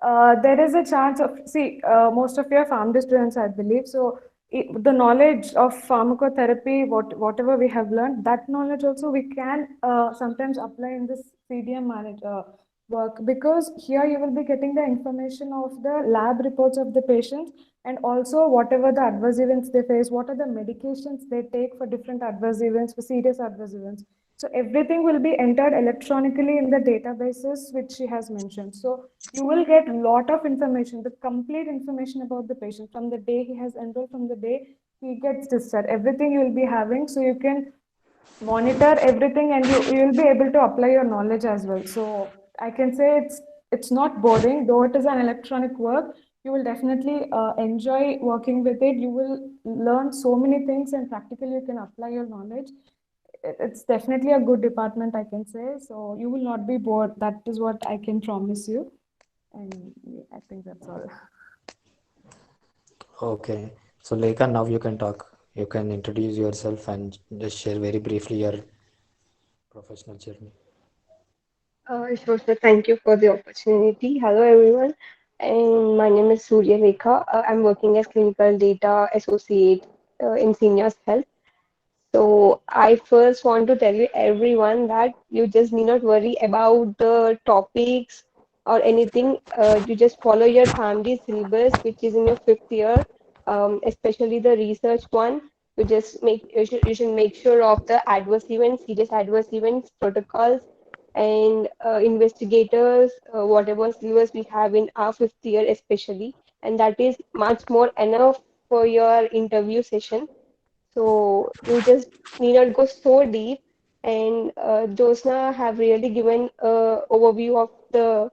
there is a chance of, see, most of your pharmacy students, I believe. So the knowledge of pharmacotherapy, whatever we have learned, that knowledge also we can sometimes apply in this CDM work, because here you will be getting the information of the lab reports of the patients, and also whatever the adverse events they face, what are the medications they take for different adverse events, for serious adverse events. So everything will be entered electronically in the databases which she has mentioned. So you will get a lot of information, the complete information about the patient from the day he has enrolled, from the day he gets discharged. Everything you will be having, so you can monitor everything, and you will be able to apply your knowledge as well. So I can say it's not boring, though it is an electronic work. You will definitely enjoy working with it. You will learn so many things, and practically you can apply your knowledge. It's definitely a good department, I can say. So you will not be bored. That is what I can promise you. And I think that's all. Okay. So, Lekha, now you can talk. You can introduce yourself and just share very briefly your professional journey. Sure, sir. Thank you for the opportunity. Hello, everyone. And my name is Surya Rekha. I'm working as clinical data associate in Seniors Health. So I first want to tell you everyone that you just need not worry about the topics or anything. You just follow your family syllabus, which is in your fifth year, especially the research one. You should make sure of the adverse events, serious adverse events, protocols, and investigators, whatever syllabus we have in our fifth year, especially, and that is much more enough for your interview session. So you just need not go so deep. And Josna have really given a overview of the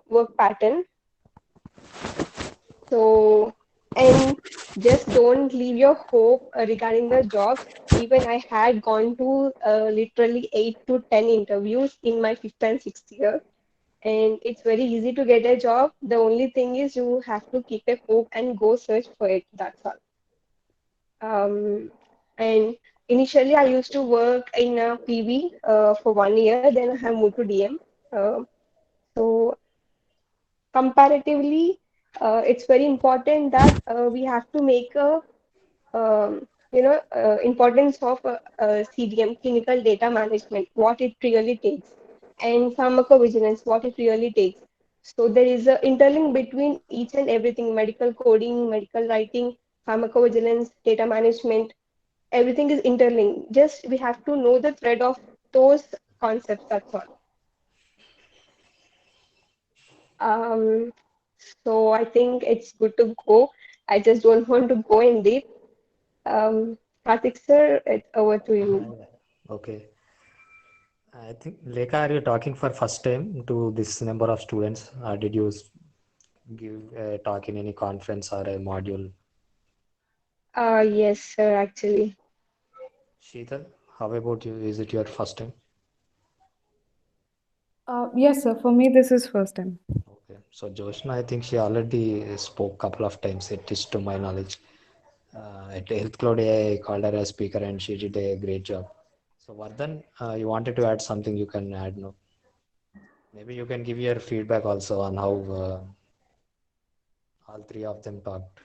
work pattern. So, and just don't leave your hope regarding the job. Even I had gone to literally 8 to 10 interviews in my fifth and sixth year, and it's very easy to get a job. The only thing is you have to keep a hope and go search for it. That's all. And initially, I used to work in a PV for 1 year. Then I have moved to DM. Uh, so comparatively, it's very important that we have to make a importance of CDM, clinical data management, what it really takes, and pharmacovigilance, what it really takes. So there is a interlink between each and everything: medical coding, medical writing, pharmacovigilance, data management. Everything is interlinked. Just we have to know the thread of those concepts, that's all. Um, so I think it's good to go. I just don't want to go in deep. Karthik sir, it's over to you. Okay. I think, Lekha, are you talking for first time to this number of students? Or did you give a talk in any conference or a module? Yes, sir, actually. Sheetal, how about you? Is it your first time? Yes, sir. For me, this is first time. Okay. So Joshna, I think she already spoke couple of times, at least to my knowledge. At Health Cloud AI, I called her as speaker and she did a great job. So Vardhan, you wanted to add something, you can add now. Maybe you can give your feedback also on how all three of them talked.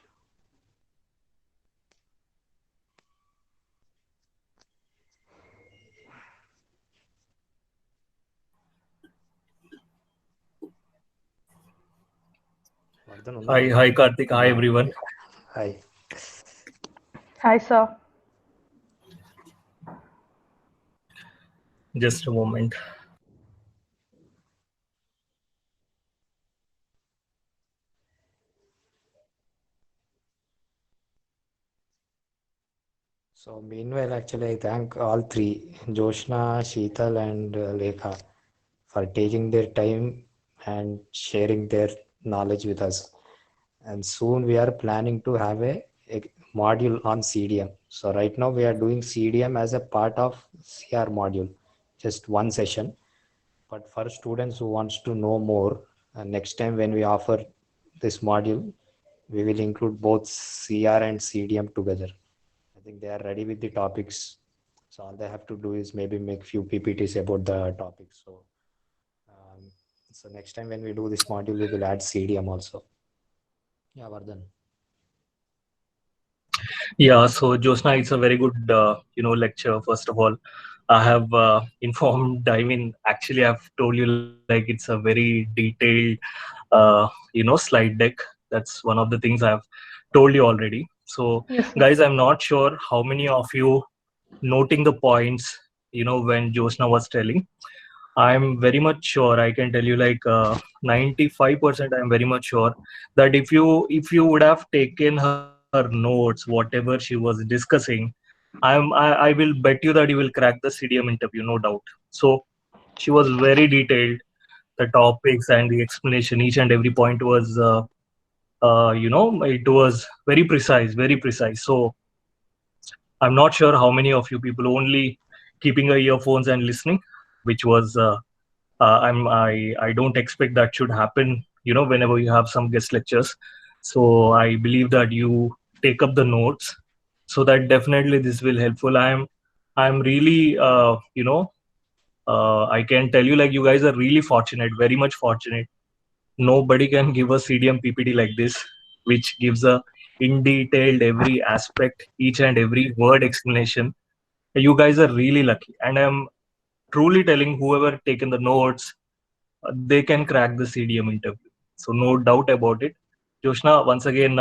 Vardhan, Hi, unnava? hi Karthik. Hi everyone. Hi. Hi, sir. Just a moment. So meanwhile, actually, I thank all three, Joshna, Sheetal, and Lekha, for taking their time and sharing their knowledge with us. And soon we are planning to have a module on CDM. So right now we are doing CDM as a part of CR module, just one session. But for students who wants to know more, next time when we offer this module, we will include both CR and CDM together. I think they are ready with the topics. So all they have to do is maybe make few PPTs about the topics. Um, so next time when we do this module, we will add CDM also. Yeah, Vardhan. Yeah, so Josna, it's a very good, lecture. First of all, I have informed. I mean, actually, I've told you like it's a very detailed, slide deck. That's one of the things I've told you already. So, Yes, sir. guys, I'm not sure how many of you noting the points. When Josna was telling, I'm very much sure. I can tell you like 95%. I'm very much sure that if you would have taken her notes, whatever she was discussing, I will bet you that you will crack the CDM interview, no doubt. So she was very detailed. The topics and the explanation, each and every point was, it was very precise, very precise. So I'm not sure how many of you people only keeping your earphones and listening, which was I don't expect that should happen. Whenever you have some guest lectures, so I believe that you take up the notes, so that definitely this will helpful. I'm really I can tell you like you guys are really fortunate, very much fortunate. Nobody can give a CDM PPT like this, which gives a in detailed every aspect, each and every word explanation. You guys are really lucky, and I'm truly telling whoever taken the notes, they can crack the CDM interview. So no doubt about it. Joshna, once again,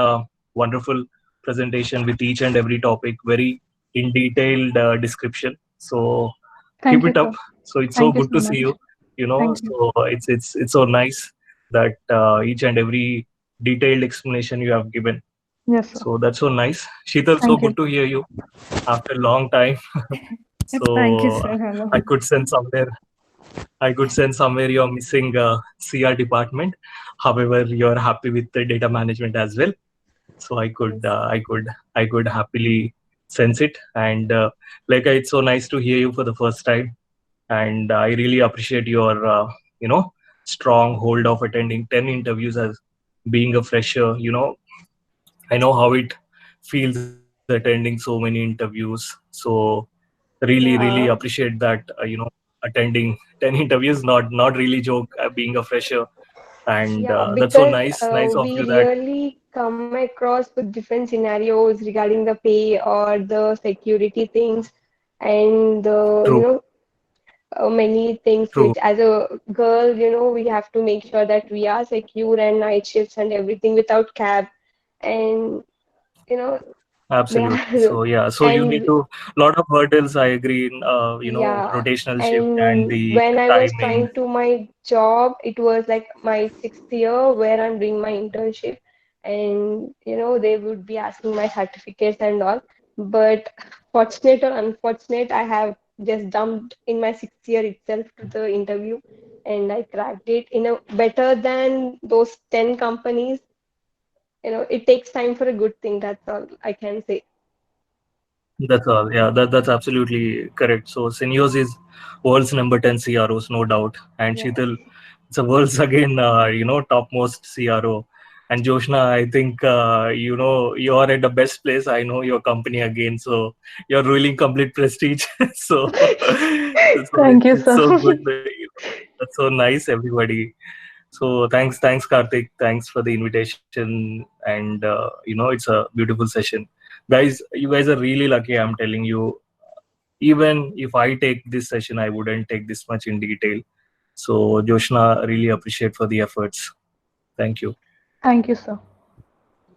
wonderful presentation with each and every topic, very in detailed description. So keep Thank you, it up. sir. So it's so Thank you good so to see much. you. Thank you. So it's so nice that each and every detailed explanation you have given. Yes, sir. So that's so nice. Sheetal, so Thank you. good to hear you after a long time. Thank you, So sir. Hello. I could sense somewhere you're missing CR department. However, you're happy with the data management as well. So Yes. I could happily sense it. And like it's so nice to hear you for the first time. And I really appreciate your strong hold of attending 10 interviews as being a fresher. I know how it feels attending so many interviews. So really Yeah. appreciate that attending 10 interviews, not really joke, being a fresher. And Yeah, that's so because nice of we you that really come across with different scenarios regarding the pay or the security things and true many things true which as a girl, we have to make sure that we are secure and night shifts and everything without cab. And, you know, Absolutely. So yeah, so you need And to lot of hurdles. I agree. In yeah, rotational shift and and the when I was timing. trying to my job, it was like my 6th year where I'm doing my internship, and they would be asking my certificates and all. But fortunate or unfortunate, I have just jumped in my 6th year itself to the interview, and I cracked it. Better than those 10 companies. It takes time for a good thing. That's all I can say. That's all. Yeah, that's absolutely correct. So Syneos is world's number 10 CROs, no doubt. And Yeah. Sheetal, it's a world's again, topmost CRO. And Joshna, I think, you are at the best place. I know your company again. So you're ruling complete prestige. so, Thank you, it's sir. so good. That's so nice, everybody. So thanks, Karthik. Thanks for the invitation. And, it's a beautiful session. Guys, you guys are really lucky. I'm telling you, even if I take this session, I wouldn't take this much in detail. So Joshna, really appreciate for the efforts. Thank you. Thank you, sir.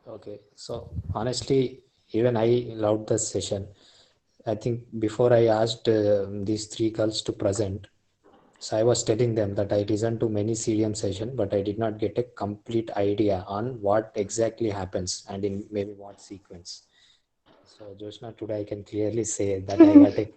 Okay, so honestly, even I loved the session. I think before I asked these three girls to present, so I was telling them that I listened to many CDM session, but I did not get a complete idea on what exactly happens and in maybe what sequence. So Joshna, today I can clearly say that I got a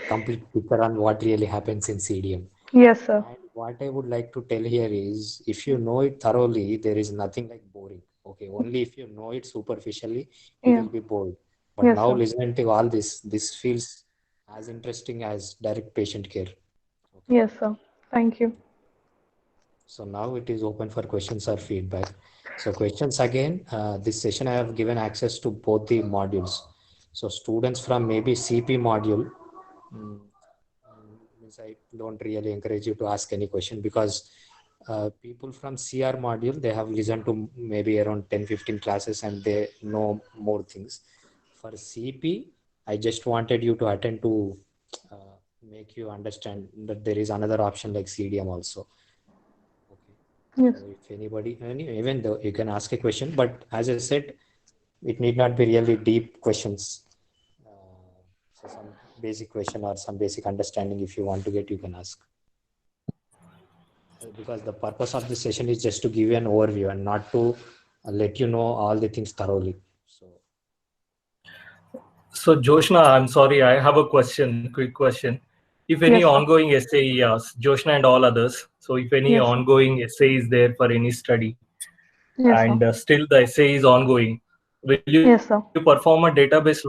complete picture on what really happens in CDM. Yes, sir. And what I would like to tell here is, if you know it thoroughly, there is nothing like boring. Okay, only if you know it superficially, you Yeah. will be bored. But Yes, now sir. listening to all this feels as interesting as direct patient care. Okay. Yes, sir. Thank you. So now it is open for questions or feedback. So questions again, this session I have given access to both the modules. So students from maybe CP module, mm, means I don't really encourage you to ask any question, because people from CR module, they have listened to maybe around 10-15 classes and they know more things. For CP, I just wanted you to attend to make you understand that there is another option like CDM also. Okay. Yes. So if anybody, even though you can ask a question, but as I said, it need not be really deep questions. So some basic question or some basic understanding, if you want to get, you can ask. Because the purpose of this session is just to give you an overview and not to let you know all the things thoroughly. So Joshna, I'm sorry, I have a question, quick question. If any Yes, sir. ongoing essay, Joshna and all others. So if any Yes, sir. ongoing essay is there for any study, Yes, and sir. still the essay is ongoing, will you Yes, sir. perform a database?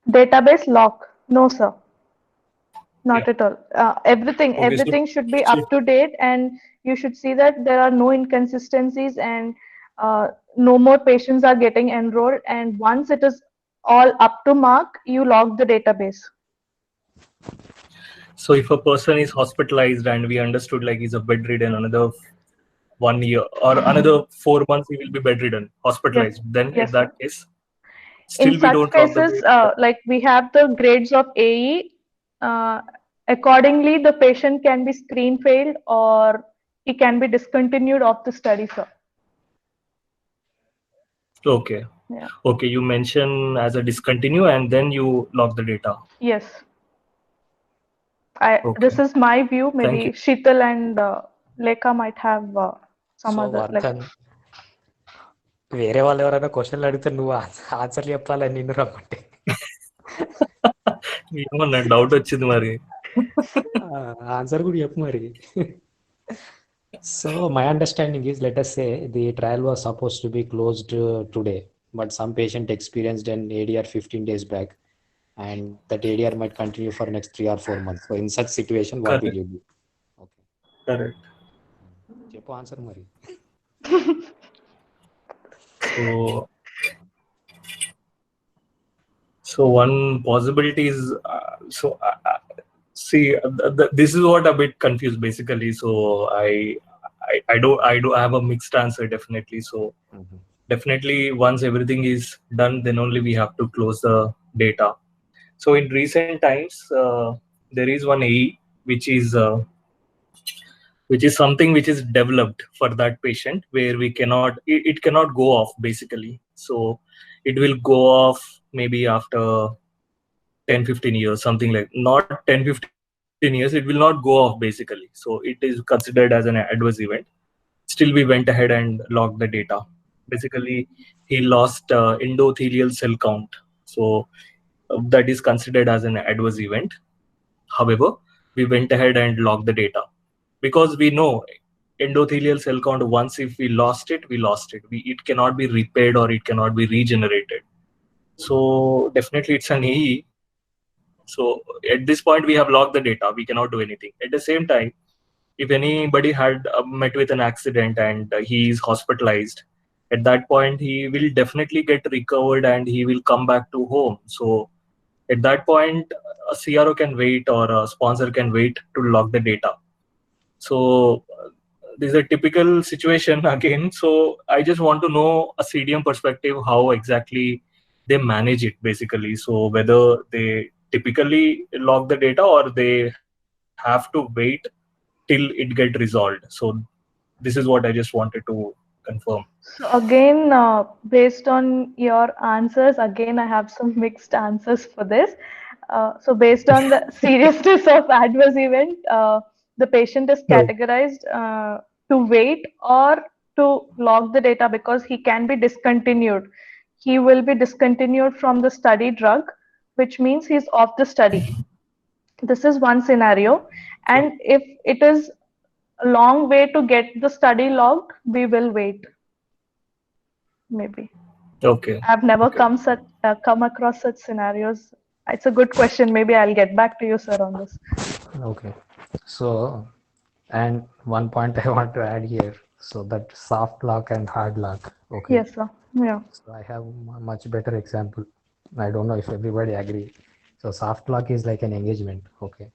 Database lock. No, sir. Not Yeah. at all. Everything Okay. So, everything should be up to date, and you should see that there are no inconsistencies, and no more patients are getting enrolled. And once it is all up to mark, you log the database. so if a person is hospitalized and we understood like he's a bedridden, another 1 year or another 4 months he will be bedridden, Yes, hospitalized. Then in yes, sir. that case, In still we such don't log the cases, data. like we have the grades of AE. Accordingly, the patient can be screen failed or he can be discontinued of the study, sir. Okay. Yeah. Okay. You mention as a discontinue and then you log the data. Yes. Okay. This is my view. Thank Maybe you. Sheetal and Lekha might have some So other like. Vardhan, వేరే వాళ్ళు ఎవరైనా క్వశ్చన్లు అడిగితే నువ్వు answer చెప్పాలి నిన్ను రమ్మంటే ఏమో నాకు డౌట్ వచ్చింది మరి. ఆన్సర్ కూడా చెప్పు మరి. So my understanding is, let us say the trial was supposed to be closed today, but some patient experienced an ADR 15 days back, and that ADR might continue for next 3 or 4 months. So in such situation, what will you do? Okay. Correct. చెప్పు answer మరి. So one possibility is see this is what a bit confused basically. So I do have a mixed answer definitely. So definitely once everything is done, then only we have to close the data. So in recent times, there is one AE which is something which is developed for that patient where we cannot, it cannot go off basically. So it will go off maybe after 10-15 years, something like, not 10-15 years, it will not go off basically. So it is considered as an adverse event. Still, we went ahead and logged the data. Basically, he lost endothelial cell count. So that is considered as an adverse event. However, we went ahead and logged the data because we know endothelial cell count, once if we lost it, we lost it. It cannot be repaired or it cannot be regenerated. So definitely it's an AE. So at this point we have logged the data. We cannot do anything. At the same time, if anybody had met with an accident and he is hospitalized, at that point he will definitely get recovered and he will come back to home. So at that point, a CRO can wait or a sponsor can wait to log the data. So this is a typical situation again. So I just want to know a CDM perspective, how exactly they manage it basically. So whether they typically log the data or they have to wait till it get resolved. So this is what I just wanted to confirm. So again, based on your answers, again, I have some mixed answers for this. So based on the seriousness of adverse event, the patient is categorized to wait or to log the data because he can be discontinued. He will be discontinued from the study drug, which means he's off the study. This is one scenario. And if it is a long way to get the study logged, we will wait. Maybe. Okay. I've never come across such scenarios. It's a good question. Maybe I'll get back to you, sir, on this. Okay. So, and one point I want to add here. So that soft lock and hard lock. Okay. Yes, sir. Yeah. So I have a much better example. I don't know if everybody agree. So soft lock is like an engagement. Okay.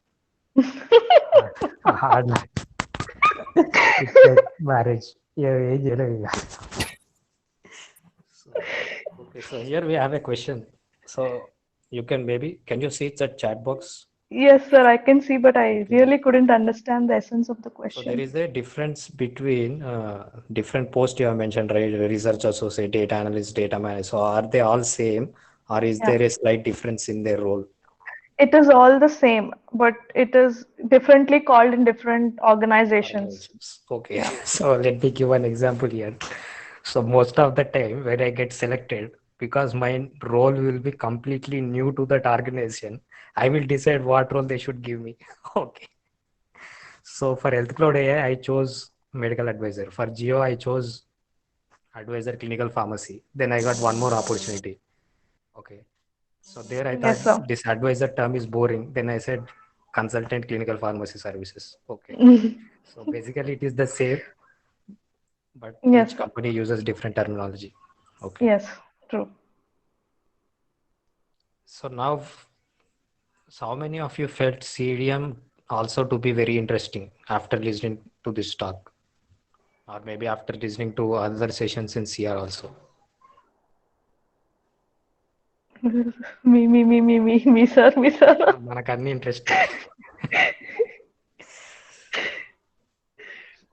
A hard lock. It's like marriage. Yeah. So here we have a question. So you can you see the chat box? Yes, sir, I can see, but I really couldn't understand the essence of the question. So there is a difference between different posts you have mentioned, right? Research associate, data analyst, data manager. So are they all same, or is there a slight difference in their role? It is all the same, but it is differently called in different organizations. Okay. So let me give an example here. So most of the time when I get selected, because my role will be completely new to that organization, I will decide what role they should give me. Okay. So for Health Cloud AI, I chose medical advisor. For Geo, I chose advisor clinical pharmacy. Then I got one more opportunity. Okay. So there I thought this advisor term is boring. Then I said consultant clinical pharmacy services. Okay. So basically it is the same, but each company uses different terminology. Okay. Yes, true. So now, so how many of you felt CDM also to be very interesting after listening to this talk? Or maybe after listening to other sessions in CR also? Me, sir. Manakanni interesting.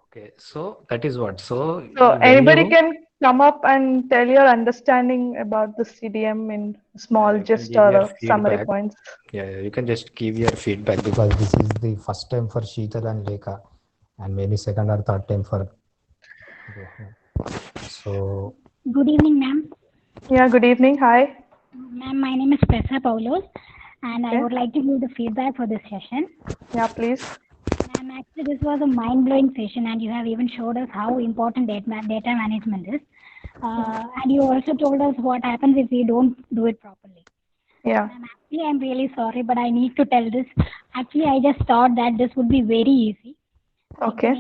Okay, so that is what. So anybody can come up and tell your understanding about the CDM in small gist or summary points. Yeah, you can just give your feedback because this is the first time for Sheetal and Lekha, and maybe second or third time for. So. Good evening, ma'am. Yeah, good evening. Hi. Ma'am, my name is Tessa Paulos, and I would like to give the feedback for this session. Yeah, please. Ma'am, actually, this was a mind-blowing session, and you have even showed us how important data management is. And you also told us what happens if we don't do it properly. Yeah. And actually, I'm really sorry, but I need to tell this. Actually, I just thought that this would be very easy. Okay.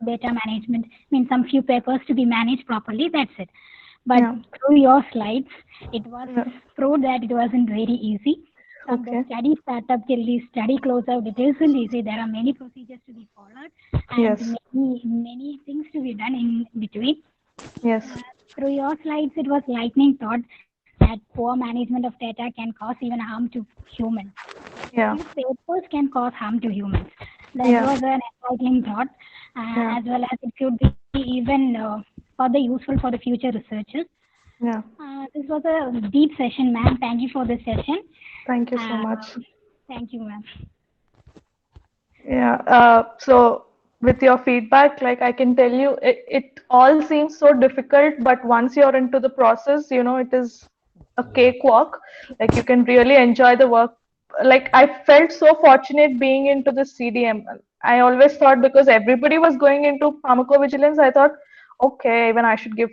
Data management means some few papers to be managed properly. That's it. But through your slides, it was proved that it wasn't very easy. From the study startup till the study closeout, it isn't easy. There are many procedures to be followed and many things to be done in between. Yes. Through your slides, it was lightning thought that poor management of data can cause even harm to humans. Yeah. These papers can cause harm to humans. That was an enlightening thought, as well as it could be even further useful for the future researchers. Yeah. This was a deep session, ma'am. Thank you for this session. Thank you so much. Thank you, ma'am. Yeah. So with your feedback, like I can tell you, it all seems so difficult, but once you're into the process, it is a cakewalk. Like you can really enjoy the work. Like I felt so fortunate being into the CDM. I always thought because everybody was going into pharmacovigilance, I thought, okay, even I should give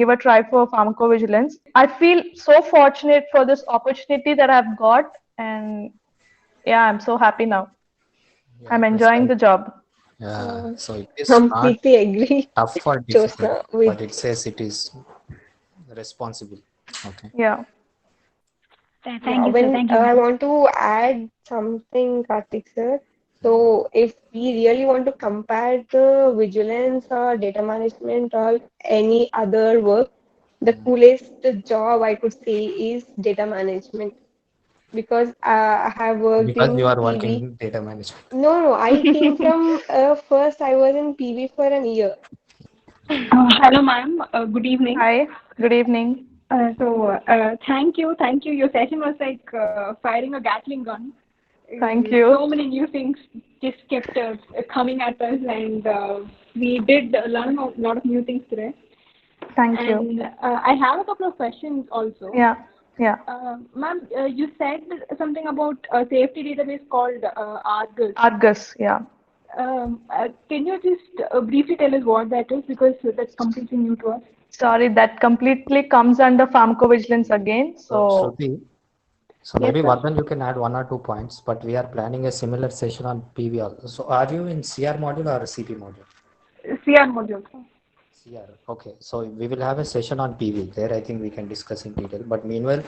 a try for pharmacovigilance. I feel so fortunate for this opportunity that I've got, and yeah, I'm so happy now. Yeah, I'm it is enjoying like, the job. yeah, so it is not Completely agree, tough or difficult, Jyotsna, with but it says it is responsible. Okay. Yeah. Thank yeah. you, sir. When Thank you, I ma'am. want to add something, Karthik sir. So if we really want to compare the vigilance or data management or any other work, the coolest job I could say is data management because I have worked Because you in are working PV. in data management. No, I came from first I was in PV for an year. Hello, ma'am. Good evening. Hi. Good evening. Thank you. Thank you. Your session was like firing a Gatling gun. Thank So you. many new things just kept coming at us, and we did learn a lot of new things today. Thank you. And I have a couple of questions also. Yeah. Yeah. Ma'am, you said something about a safety database called Argus. Argus. Yeah. Can you just briefly tell us what that is, because that's completely new to us? Sorry, that completely comes under pharmacovigilance again. So, So Shruti, so yes, maybe sir. Vardhan, you can add 1 or 2 points, but we are planning a similar session on PV also. So, are you in CR module or CP module? CR module. CR. Okay. So, we will have a session on PV. There, I think we can discuss in detail. But meanwhile,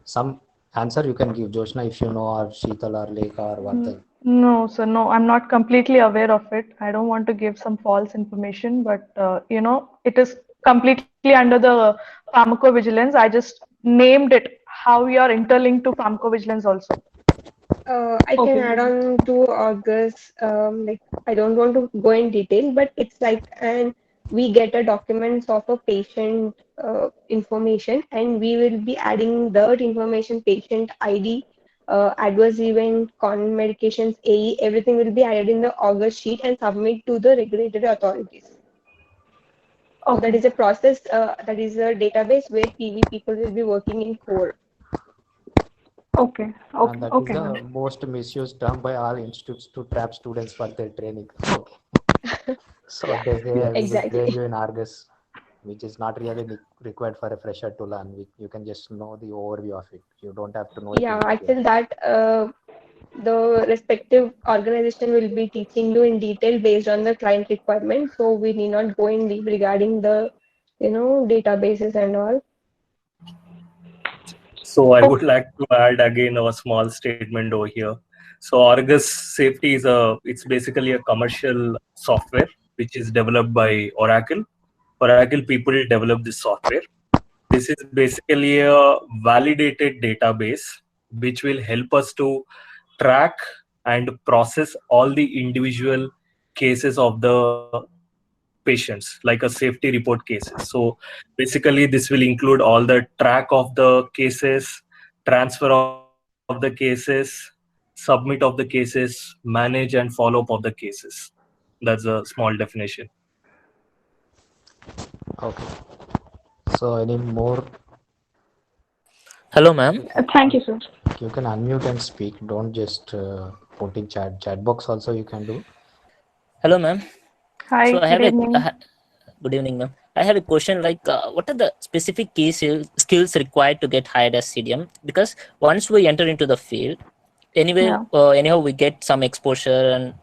some answer you can give, Joshna, if you know, or Sheetal, or Lekha, or Vardhan. No, sir. No, I'm not completely aware of it. I don't want to give some false information, but it is completely under the pharmacovigilance. I just named it how you are interlinked to pharmacovigilance also. I can Okay. add on to August. Like I don't want to go in detail, but it's like and we get a documents of a patient information, and we will be adding that information, patient ID, adverse event, con medications, AE, everything will be added in the August sheet and submit to the regulatory authorities. So that Okay. is a process. That is a database where PV people will be working in core. Okay. And Okay. that is Okay, the ma'am. most misused term by all institutes to trap students for their training. Okay. So they say we will train Exactly. you in Argus, which is not really required for a fresher to learn. You can just know the overview of it. You don't have to know it Yeah, in I detail. feel that the respective organization will be teaching you in detail based on the client requirement. So we need not go in deep regarding the, databases and all. So I would like to add again a small statement over here. So Argus Safety it's basically a commercial software which is developed by Oracle. Oracle people develop this software. This is basically a validated database which will help us to track and process all the individual cases of the patients, like a safety report cases. So basically this will include all the track of the cases, transfer of the cases, submit of the cases, manage and follow up of the cases. That's a small definition. Okay. So any more? Hello, ma'am. Thank you, sir. You can unmute and speak. Don't just put in chat box. Also, you can do. Hello, ma'am. Hi. So I Good have evening. good evening, ma'am. I have a question like, what are the specific key skills required to get hired as CDM? Because once we enter into the field, anyway, Yeah. anyhow, we get some exposure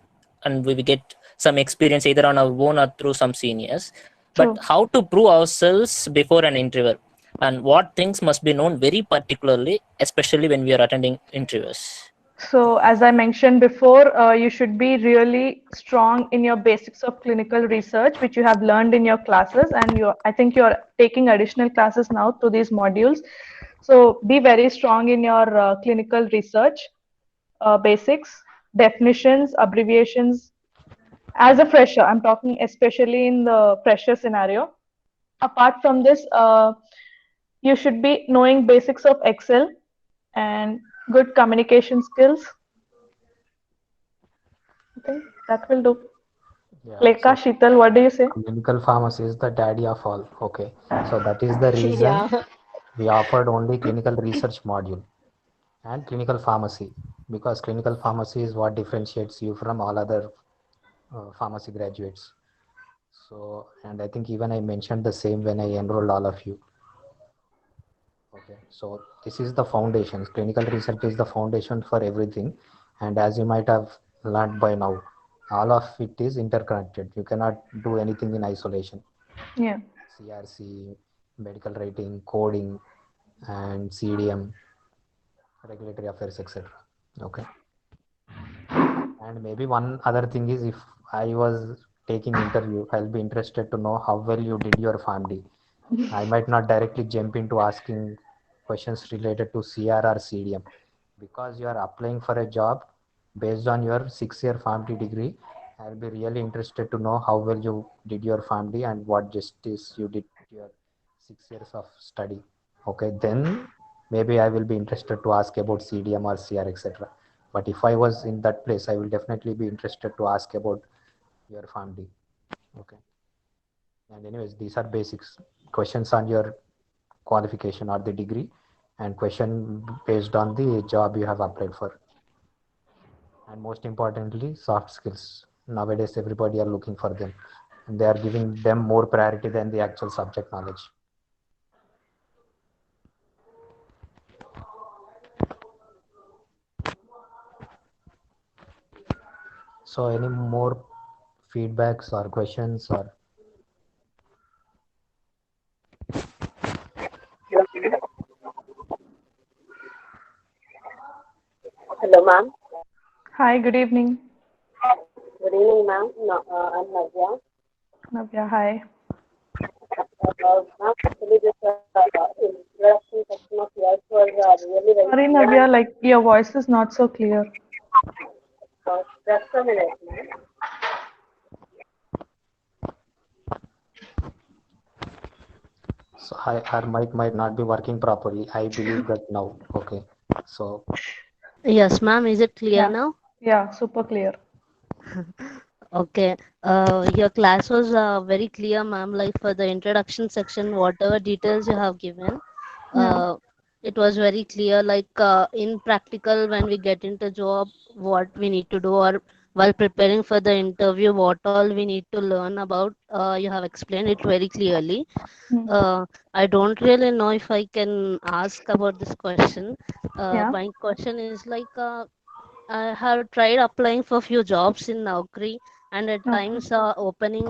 and we will get some experience either on our own or through some seniors. But True. how to prove ourselves before an interviewer, and what things must be known very particularly, especially when we are attending interviews? So, as I mentioned before, you should be really strong in your basics of clinical research, which you have learned in your classes, and I think you're taking additional classes now to these modules. So, be very strong in your clinical research basics, definitions, abbreviations. As a fresher, I'm talking especially in the fresher scenario. Apart from this, You should be knowing basics of Excel and good communication skills. Okay, that will do. Yeah, Lekha, so Sheetal, what do you say? clinical pharmacy is the daddy of all. Okay, so that is the reason Yeah. we offered only clinical research module and clinical pharmacy, because clinical pharmacy is what differentiates you from all other pharmacy graduates. So, and I think even I mentioned the same when I enrolled all of you. Okay, so this is the foundation. Clinical research is the foundation for everything. And as you might have learned by now, all of it is interconnected. You cannot do anything in isolation. Yeah. CRC, medical writing, coding, and CDM, regulatory affairs, etc. Okay. And maybe one other thing is, if I was taking interview, I'll be interested to know how well you did your PharmD. I might not directly jump into asking questions related to CR or CDM, because you are applying for a job based on your 6-year PharmD degree. I'll be really interested to know how well you did your PharmD and what justice you did to your 6 years of study. Okay, then maybe I will be interested to ask about CDM or CR, etc. But if I was in that place, I will definitely be interested to ask about your PharmD. Okay. And anyways, these are basics. Questions on your qualification or the degree, and question based on the job you have applied for. And most importantly, soft skills. Nowadays, everybody are looking for them, and they are giving them more priority than the actual subject knowledge. So, any more feedbacks or questions or? Hello, ma'am. Hi, good evening. Good evening, ma'am. No, I'm Navya. Navya, hi. Ma'am, actually, this introduction section of yours was really very Sorry, clear. Navya, like your voice is not so clear. Just a minute, ma'am. So her mic might not be working properly. I believe that now. Okay. So Yes, ma'am. Is it clear Yeah. now? Yeah, super clear. Okay. Your class was very clear, ma'am. Like for the introduction section, whatever details you have given, Yeah. it was very clear. Like in practical, when we get into job, what we need to do, or while preparing for the interview, what all we need to learn about. You have explained it very clearly. I don't really know if I can ask about this question. Yeah. My question is like. I have tried applying for few jobs in Naukri, and at Okay. times opening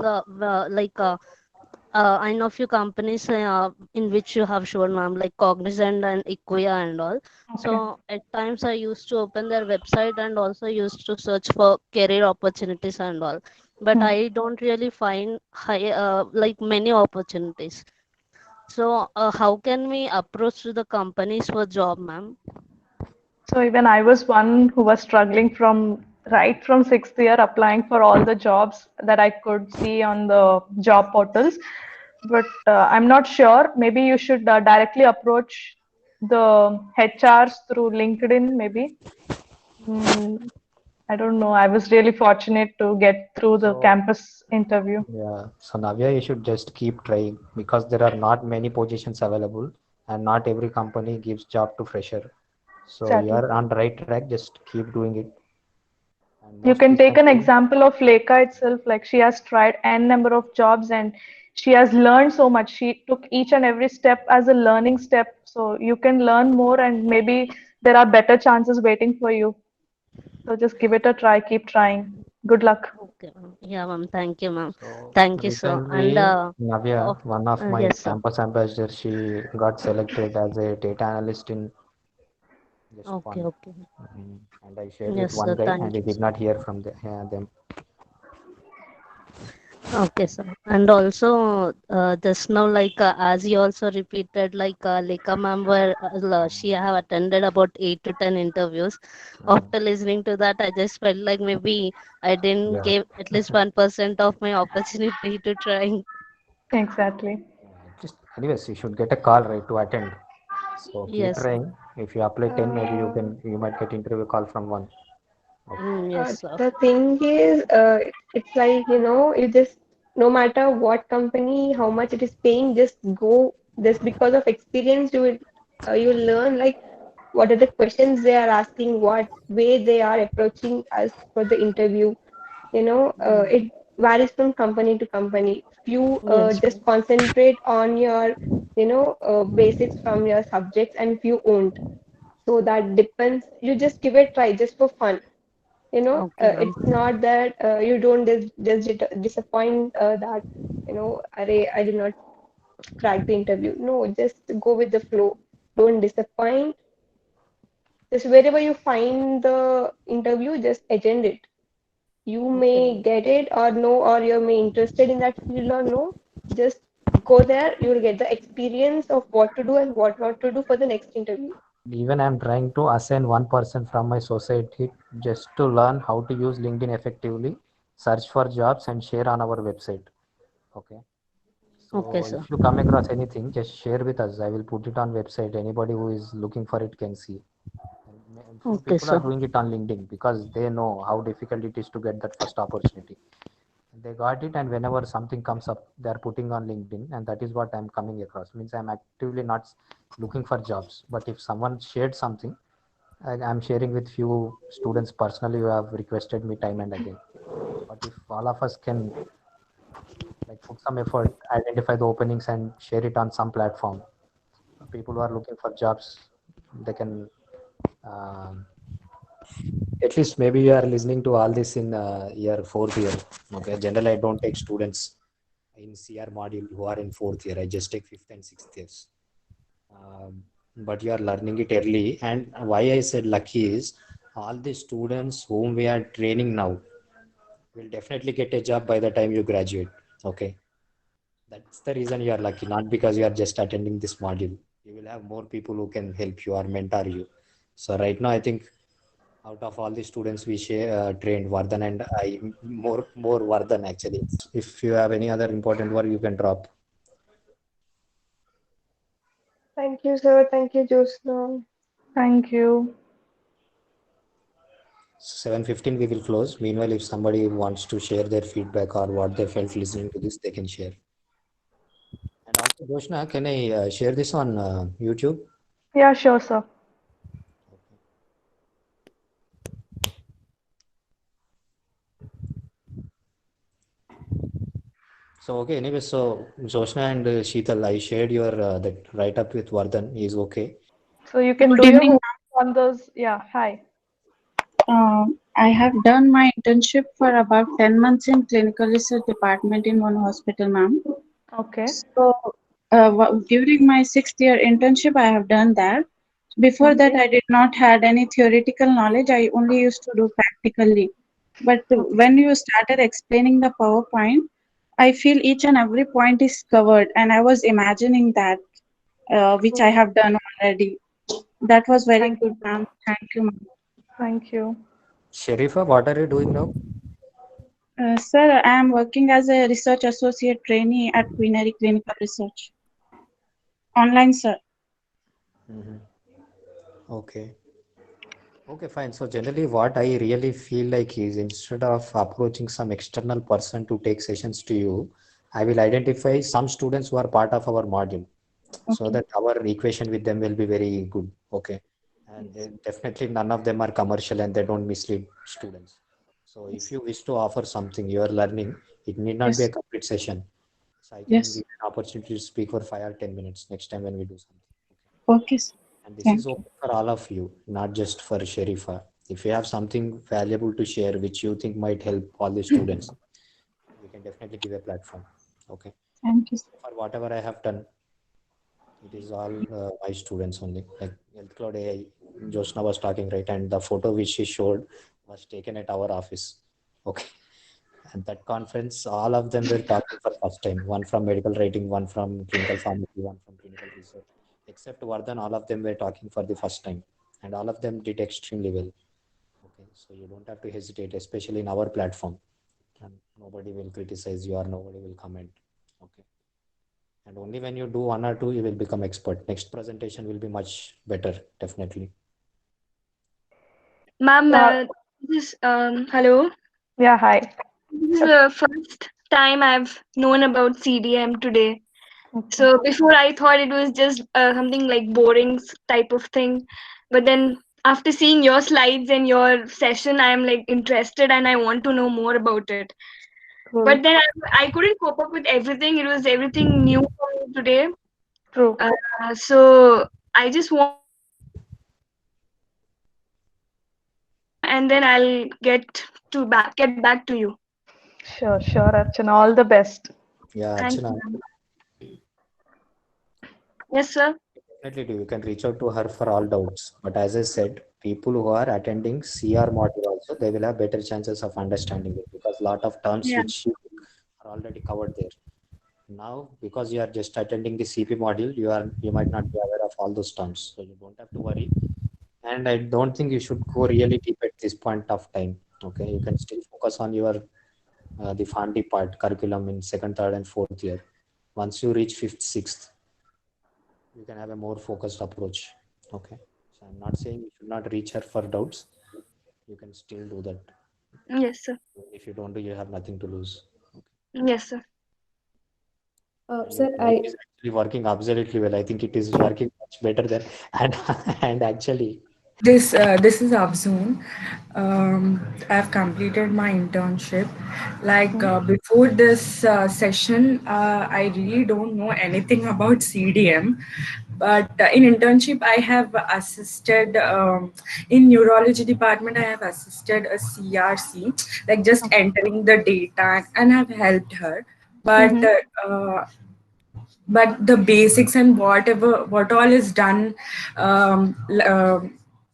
I know few companies in which you have shown, ma'am, like Cognizant and Equia and all. Okay. So at times I used to open their website and also used to search for career opportunities and all. But I don't really find like many opportunities. So how can we approach to the companies for job, ma'am? So even I was one who was struggling from right from sixth year applying for all the jobs that I could see on the job portals. But I'm not sure. Maybe you should directly approach the HRs through LinkedIn, maybe. I don't know. I was really fortunate to get through the So campus interview. yeah, so Navya, you should just keep trying, because there are not many positions available, and not every company gives job to fresher. So you Exactly. are on the right track. Just keep doing it. And You most can take an recently, example of Lekha itself. Like she has tried n number of jobs and she has learned so much. She took each and every step as a learning step. So you can learn more and maybe there are better chances waiting for you. So just give it a try. Keep trying. Good luck. Okay, ma'am. Yeah, ma'am. Thank you, ma'am. so Thank you, sir. And recently, Navya, one of my yes, sir. campus ambassadors, she got selected as a data analyst in just Okay, one. okay. And I shared with Yes, one sir. guy, and Thank he you, did sir. not hear from them. Okay, sir. And also, just now, like as you also repeated, like Lekha ma'am, were she have attended about 8 to 10 interviews. After listening to that, I just felt like maybe I didn't Yeah. give at least 1% of my opportunity to try. Exactly. Just anyways, you should get a call, right, to attend. So keep Yes. trying. If you apply 10, maybe you might get interview call from one. Okay. Yes. The thing is, it's like, you just, no matter what company, how much it is paying, just go. Just because of experience, you will learn like what are the questions they are asking, what way they are approaching us for the interview. It varies from company to company. Few Yes. just concentrate on your, basics from your subjects, and few won't. So that depends. You just give it a try, just for fun. Okay, ma'am. It's not that you don't disappoint that, I did not crack the interview. No, just go with the flow. Don't disappoint. Just wherever you find the interview, just attend it. You may get it or no, or you may interested in that field or no. Just go there. You will get the experience of what to do and what not to do for the next interview. Even I'm trying to assign one person from my society just to learn how to use LinkedIn effectively, search for jobs, and share on our website. Okay. Okay, So sir. if you come across anything, just share with us. I will put it on website. Anybody who is looking for it can see. And few Okay, people are sir. doing it on LinkedIn because they know how difficult it is to get that first opportunity. They got it, and whenever something comes up, they are putting on LinkedIn, and that is what I'm coming across. Means I'm actively not looking for jobs, but if someone shared something, I'm sharing with few students personally who have requested me time and again. But if all of us can like put some effort, identify the openings and share it on some platform, people who are looking for jobs, they can. Um, at least maybe you are listening to all this in year fourth year. Okay, generally I don't take students in CR module who are in fourth year. I just take fifth and sixth years. But you are learning it early. And why I said lucky is all the students whom we are training now will definitely get a job by the time you graduate. Okay. That's the reason you are lucky, not because you are just attending this module. You will have more people who can help you or mentor you. So right now, I think out of all the students we share trained Vardhan and I more Vardhan actually. If you have any other important work, you can drop. Thank you, sir. Thank you, Josna. Thank you. 7:15 we will close. Meanwhile, if somebody wants to share their feedback or what they felt listening to this, they can share. And also, Joshna, can I share this on YouTube? Yeah, sure, sir. So okay, anyway, so Joshna and Sheetal, I shared your that write up with Vardhan. He is okay. So you can Good do your evening. homework on those. Yeah, hi. I have done my internship for about 10 months in clinical research department in one hospital, ma'am. Okay. So during my 6th year internship, I have done that. Before that, Okay. I did not had any theoretical knowledge. I only used to do practically. But Okay. when you started explaining the PowerPoint, I feel each and every point is covered, and I was imagining that, which I Oh, have done already. That was very thank good, you. ma'am. Thank you, ma'am. Thank you. Sharifa, what are you doing now? Sir, I am working as a research associate trainee at Queenary Clinical Research. Online, sir. Okay. Okay, fine. So generally, what I really feel like is instead of approaching some external person to take sessions to you, I will identify some students who are part of our module so Okay. that our equation with them will be very good. Okay. And Yes. definitely none of them are commercial and they don't mislead students. So if Yes. you wish to offer something you are learning, it need not be a Yes. complete session. So I can Yes. give an opportunity to speak for 5 or 10 minutes next time when we do something. Okay, sir. And this is Thank you. open for all of you, not just for Sharifa. If you have something valuable to share which you think might help all the students, we can definitely give a platform. Okay. Thank you, sir. For whatever I have done, it is all my students only. Like Health Cloud AI, Josna was talking, right? And the photo which she showed was taken at our office. Okay. At that conference, all of them were talking for first time. One from medical writing, one from clinical pharmacy, one from clinical research. Except Vardhan, all of them were talking for the first time, and all of them did extremely well. Okay, so you don't have to hesitate, especially in our platform, and nobody will criticize you or nobody will comment. Okay, And only when you do one or two, you will become expert. Next presentation will be much better, definitely. Ma'am, hello. Yeah, hi. This is the first time I've known about CDM today. So before I thought it was just something like boring type of thing, but then after seeing your slides and your session, I am like interested and I want to know more about it. Cool. But then I couldn't cope up with everything. It was everything new for me today. True. So I just want, and then I'll get back to you. Sure, Archana. All the best. Yeah, Thank Archana, you. Yes, sir. definitely do. You can reach out to her for all doubts. But as I said, people who are attending CR module also, they will have better chances of understanding it because a lot of terms Yeah. which are already covered there. Now, because you are just attending the CP module, you might not be aware of all those terms, so you don't have to worry. And I don't think you should go really deep at this point of time. Okay, you can still focus on your the FAMD part curriculum in second, third, and fourth year. Once you reach fifth, sixth, you can have a more focused approach. Okay, so I'm not saying you should not reach her for doubts. You can still do that. Yes, sir. If you don't do, you have nothing to lose. Yes, sir. Sir, It is actually working absolutely well. I think it is working much better than and actually. This is Afzoon. I've completed my internship. Before this session, I really don't know anything about CDM. But in internship, I have assisted in neurology department. I have assisted a CRC, like just entering the data, and I've helped her. But the basics and what all is done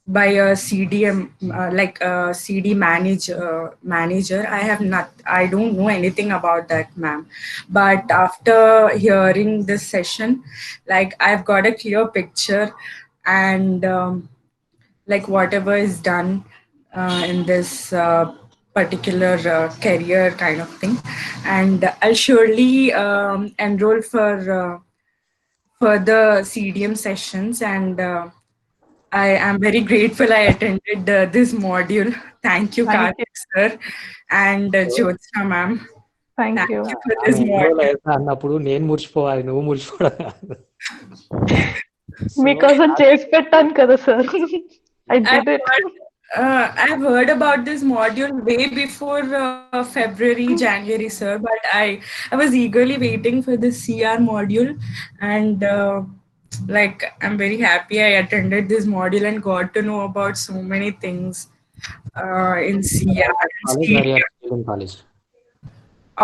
by a CDM like a CD manager, I don't know anything about that, ma'am. But after hearing this session, like I've got a clear picture, and like whatever is done in this particular career kind of thing, and I'll surely enroll for further CDM sessions, and I am very grateful I attended this module. Thank you, Thank Karthik sir and Jyotsna ma'am. Thank you. For this module. అన్నప్పుడు నేను మురిచిపోవాలి నువ్వు మురిచిపోవాలి మీకోసం చేసి పెట్టాను కదా sir I did it. I've heard about this module way before February, January, sir. But I was eagerly waiting for this CR module, and like I'm very happy I attended this module and got to know about so many things in CR. College.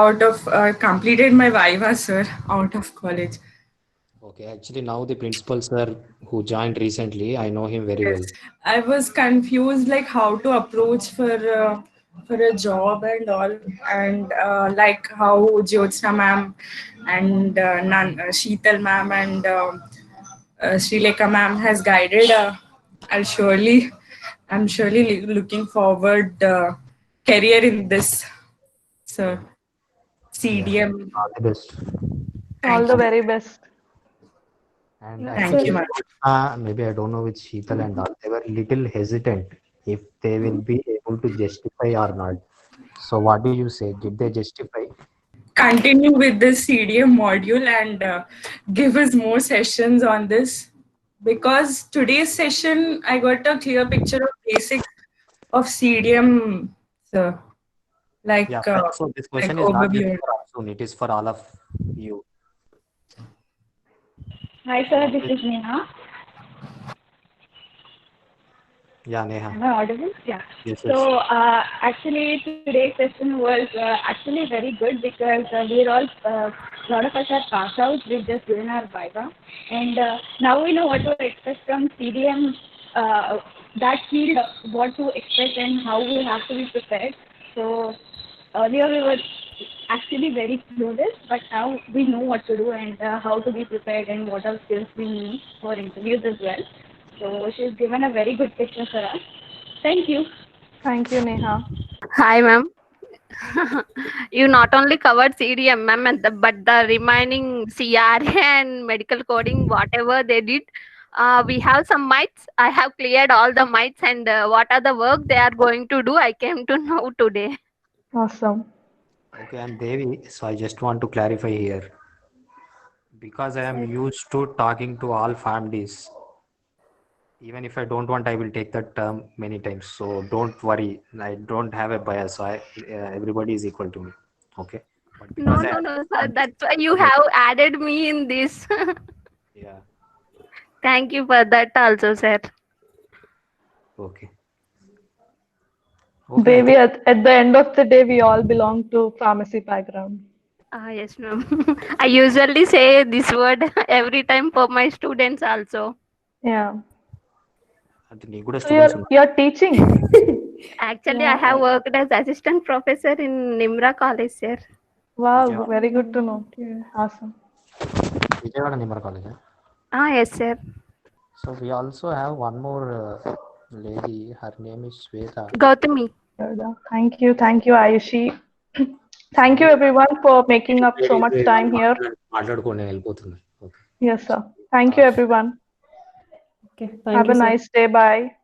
Out of completed my Viva, sir. Out of college. Okay, actually now the principal sir who joined recently, I know him very well. I was confused like how to approach for a job and all, and like how Jyotsna ma'am and Sheetal ma'am and Srilekha ma'am has guided. I'm surely looking forward career in this, sir. CDM. All the best. All the very best. And Thank you, maybe I don't know with Sheetal and all, they were little hesitant if they will be able to justify or not. So what do you say? Did they justify? Continue with this CDM module and give us more sessions on this, because today's session I got a clear picture of basics of CDM, sir. Like so this question like is not overview. just for Afzoon, it is for all of you. Hi, sir. This is Neha. Yeah, Neha. Am I audible? Yeah. Yes, So actually today's session was actually very good because we're all, a lot of us are passed out. We've just given our Viva. And now we know what to expect from CDM, that field, what to expect and how we have to be prepared. So earlier we were actually very clueless, but now we know what to do and how to be prepared and what are skills we need for interviews as well. So she's given a very good picture for us. Thank you. Thank you, Neha. Hi, ma'am. you not only covered CDM, ma'am, but the remaining CRA and medical coding, whatever they did, we have some myths. I have cleared all the myths, and what are the work they are going to do, I came to know today. Awesome. Okay, and Devi, so I just want to clarify here. Because I am used to talking to all families, even if I don't want, I will take that term many times. So don't worry, I don't have a bias. So everybody is equal to me. Okay. But No, because no, sir. That's why you have added me in this. Yeah. Thank you for that also, sir. Okay. Devi, at the end of the day, we all belong to pharmacy background. Yes, ma'am. I usually say this word every time for my students also. Yeah. So So you're teaching? Actually, I have worked as assistant professor in Nimra College, sir. Wow, very good to know. Awesome. Vijayawada Nimra College. Yes, sir. So we also have one more lady. Her name is Sweta. Gautami. Thank you, Ayushi. Thank you everyone for making up so much time here. Yes, sir. Thank you everyone. Okay, Have a nice day. Bye.